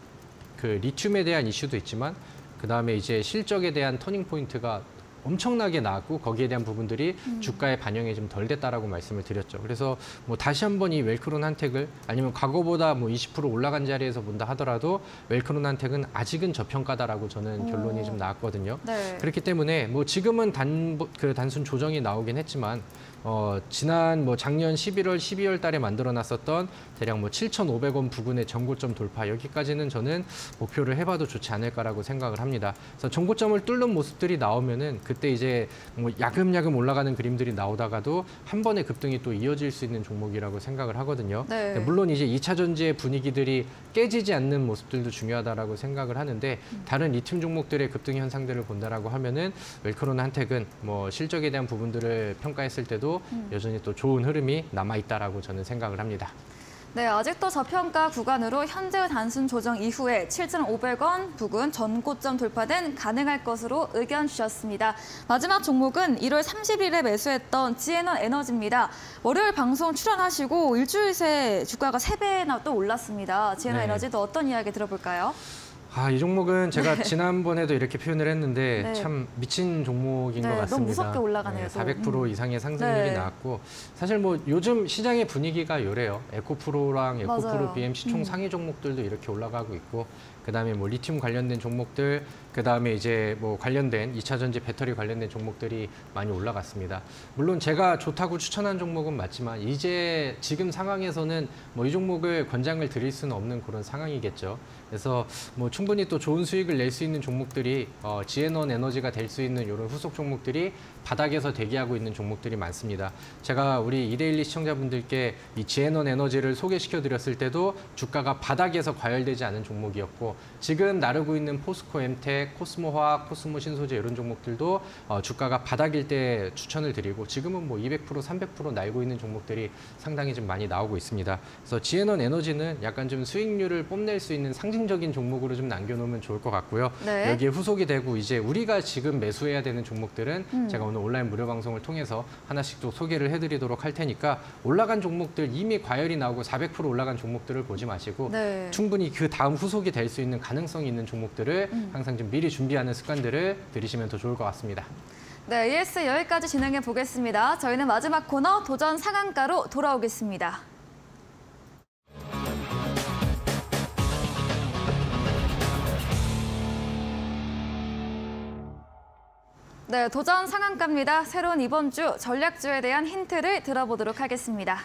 그 리튬에 대한 이슈도 있지만 그다음에 이제 실적에 대한 터닝 포인트가 엄청나게 나왔고 거기에 대한 부분들이 주가에 반영이 좀 덜 됐다라고 말씀을 드렸죠. 그래서 뭐 다시 한번 이 웰크론한텍을 아니면 과거보다 뭐 20% 올라간 자리에서 본다 하더라도 웰크론한텍은 아직은 저평가다라고 저는 결론이 좀 나왔거든요. 네. 그렇기 때문에 뭐 지금은 단순 조정이 나오긴 했지만 지난 뭐 작년 11월, 12월 달에 만들어놨었던 대략 뭐 7,500원 부근의 전고점 돌파 여기까지는 저는 목표를 해봐도 좋지 않을까라고 생각을 합니다. 그래서 전고점을 뚫는 모습들이 나오면은 그때 이제 뭐 야금야금 올라가는 그림들이 나오다가도 한 번의 급등이 또 이어질 수 있는 종목이라고 생각을 하거든요. 네. 물론 이제 2차 전지의 분위기들이 깨지지 않는 모습들도 중요하다라고 생각을 하는데 다른 리튬 종목들의 급등 현상들을 본다라고 하면은 웰크론한텍은 뭐 실적에 대한 부분들을 평가했을 때도 여전히 또 좋은 흐름이 남아 있다라고 저는 생각을 합니다. 네, 아직도 저평가 구간으로 현재의 단순 조정 이후에 7,500원 부근 전고점 돌파는 가능할 것으로 의견 주셨습니다. 마지막 종목은 1월 30일에 매수했던 지에넌 에너지입니다. 월요일 방송 출연하시고 일주일 새 주가가 3배나 또 올랐습니다. 지에넌 네. 에너지도 어떤 이야기 들어볼까요? 이 종목은 제가 지난번에도 이렇게 표현을 했는데 네. 참 미친 종목인 것 같습니다. 너무 무섭게 올라가네요. 400% 이상의 상승률이 네. 나왔고 사실 뭐 요즘 시장의 분위기가 요래요. 에코프로랑 에코프로 맞아요. BMC 총 상위 종목들도 이렇게 올라가고 있고 그다음에 뭐 리튬 관련된 종목들, 그다음에 이제 뭐 관련된 2차 전지 배터리 관련된 종목들이 많이 올라갔습니다. 물론 제가 좋다고 추천한 종목은 맞지만 이제 지금 상황에서는 뭐 이 종목을 권장을 드릴 수는 없는 그런 상황이겠죠. 그래서 뭐 충분히 또 좋은 수익을 낼 수 있는 종목들이 지에넌 에너지가 될 수 있는 이런 후속 종목들이 바닥에서 대기하고 있는 종목들이 많습니다. 제가 우리 이데일리 시청자분들께 이 지에넌 에너지를 소개시켜 드렸을 때도 주가가 바닥에서 과열되지 않은 종목이었고 지금 나르고 있는 포스코 엠텍, 코스모화학, 코스모 신소재 이런 종목들도 주가가 바닥일 때 추천을 드리고 지금은 뭐 200%, 300% 날고 있는 종목들이 상당히 좀 많이 나오고 있습니다. 그래서 지에넌 에너지는 약간 좀 수익률을 뽐낼 수 있는 상징적인 종목으로 좀 남겨놓으면 좋을 것 같고요. 네. 여기에 후속이 되고 이제 우리가 지금 매수해야 되는 종목들은 제가 오늘 온라인 무료 방송을 통해서 하나씩 또 소개를 해드리도록 할 테니까 올라간 종목들 이미 과열이 나오고 400% 올라간 종목들을 보지 마시고 네. 충분히 그 다음 후속이 될 수 있는 가능성이 있는 종목들을 항상 좀 미리 준비하는 습관들을 들이시면 더 좋을 것 같습니다. 네, ES 여기까지 진행해 보겠습니다. 저희는 마지막 코너 도전 상한가로 돌아오겠습니다. 네, 도전 상한가입니다. 새로운 이번 주 전략주에 대한 힌트를 들어보도록 하겠습니다.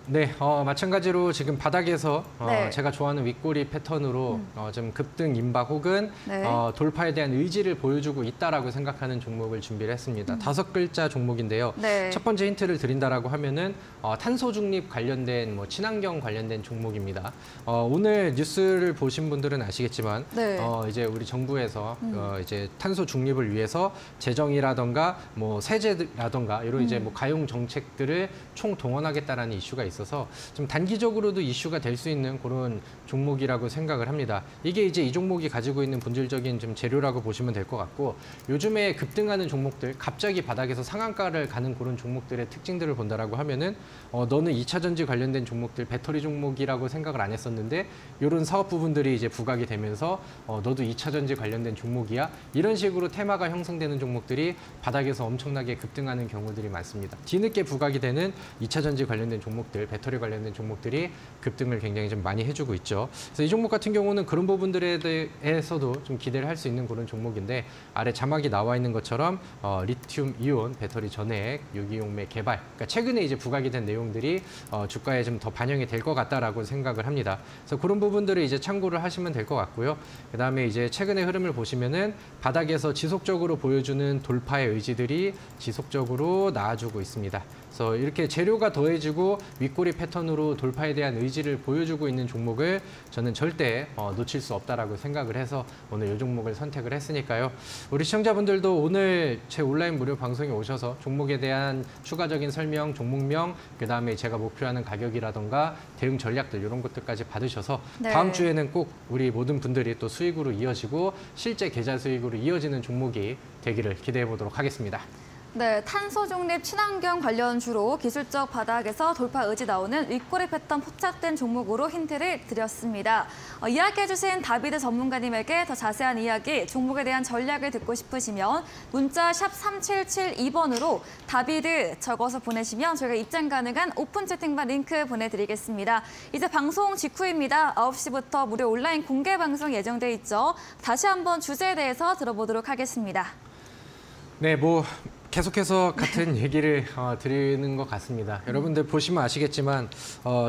네, 마찬가지로 지금 바닥에서 네. 제가 좋아하는 윗꼬리 패턴으로 좀 급등 임박 혹은 네. 돌파에 대한 의지를 보여주고 있다라고 생각하는 종목을 준비를 했습니다. 5글자 종목인데요. 네. 첫 번째 힌트를 드린다라고 하면은 탄소 중립 관련된 뭐 친환경 관련된 종목입니다. 오늘 뉴스를 보신 분들은 아시겠지만 네. 이제 우리 정부에서 이제 탄소 중립을 위해서 재정이라던가 뭐 세제라던가 이런 이제 뭐 가용 정책들을 총 동원하겠다라는 이슈가 있어서 좀 단기적으로도 이슈가 될 수 있는 그런 종목이라고 생각을 합니다. 이게 이제 이 종목이 가지고 있는 본질적인 좀 재료라고 보시면 될 것 같고 요즘에 급등하는 종목들, 갑자기 바닥에서 상한가를 가는 그런 종목들의 특징들을 본다라고 하면은 너는 2차 전지 관련된 종목들, 배터리 종목이라고 생각을 안 했었는데 이런 사업 부분들이 이제 부각이 되면서 너도 2차 전지 관련된 종목이야? 이런 식으로 테마가 형성되는 종목들이 바닥에서 엄청나게 급등하는 경우들이 많습니다. 뒤늦게 부각이 되는 2차 전지 관련된 종목들, 배터리 관련된 종목들이 급등을 굉장히 좀 많이 해주고 있죠. 그래서 이 종목 같은 경우는 그런 부분들에 대해서도 좀 기대를 할 수 있는 그런 종목인데 아래 자막이 나와 있는 것처럼 리튬 이온 배터리 전해액, 유기용매 개발, 그러니까 최근에 이제 부각이 된 내용들이 주가에 좀 더 반영이 될 것 같다라고 생각을 합니다. 그래서 그런 부분들을 이제 참고를 하시면 될 것 같고요. 그다음에 이제 최근의 흐름을 보시면은 바닥에서 지속적으로 보여주는 돌파의 의지들이 지속적으로 나와주고 있습니다. 그래서 이렇게 재료가 더해지고 윗꼬리 패턴으로 돌파에 대한 의지를 보여주고 있는 종목을 저는 절대 놓칠 수 없다라고 생각을 해서 오늘 이 종목을 선택을 했으니까요. 우리 시청자분들도 오늘 제 온라인 무료 방송에 오셔서 종목에 대한 추가적인 설명, 종목명, 그다음에 제가 목표하는 가격이라던가 대응 전략들 이런 것들까지 받으셔서 네. 다음 주에는 꼭 우리 모든 분들이 또 수익으로 이어지고 실제 계좌 수익으로 이어지는 종목이 되기를 기대해 보도록 하겠습니다. 네, 탄소 중립 친환경 관련주로 기술적 바닥에서 돌파 의지 나오는 윗꼬리 패턴 포착된 종목으로 힌트를 드렸습니다. 이야기해주신 다비드 전문가님에게 더 자세한 이야기, 종목에 대한 전략을 듣고 싶으시면 문자 샵 3772번으로 다비드 적어서 보내시면 저희가 입장 가능한 오픈 채팅방 링크 보내드리겠습니다. 이제 방송 직후입니다. 9시부터 무료 온라인 공개 방송 예정돼 있죠. 다시 한번 주제에 대해서 들어보도록 하겠습니다. 네, 뭐 계속해서 같은 얘기를 드리는 것 같습니다. 여러분들 보시면 아시겠지만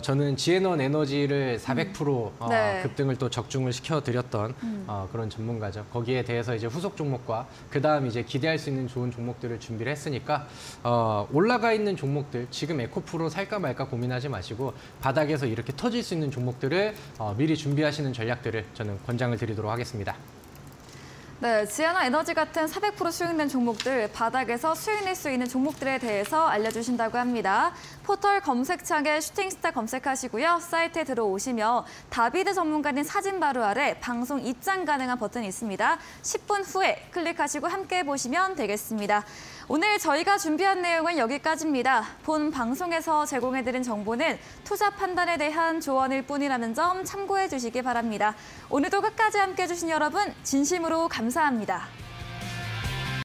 저는 지에넌 에너지를 400% 네. 급등을 또 적중을 시켜드렸던 그런 전문가죠. 거기에 대해서 이제 후속 종목과 그다음 이제 기대할 수 있는 좋은 종목들을 준비를 했으니까 올라가 있는 종목들, 지금 에코프로 살까 말까 고민하지 마시고 바닥에서 이렇게 터질 수 있는 종목들을 미리 준비하시는 전략들을 저는 권장을 드리도록 하겠습니다. 네, 지에넌 에너지 같은 400% 수익낸 종목들, 바닥에서 수익 낼 수 있는 종목들에 대해서 알려주신다고 합니다. 포털 검색창에 슈팅스타 검색하시고요. 사이트에 들어오시면 다비드 전문가님 사진 바로 아래 방송 입장 가능한 버튼이 있습니다. 10분 후에 클릭하시고 함께 보시면 되겠습니다. 오늘 저희가 준비한 내용은 여기까지입니다. 본 방송에서 제공해드린 정보는 투자 판단에 대한 조언일 뿐이라는 점 참고해 주시기 바랍니다. 오늘도 끝까지 함께해 주신 여러분 진심으로 감사합니다.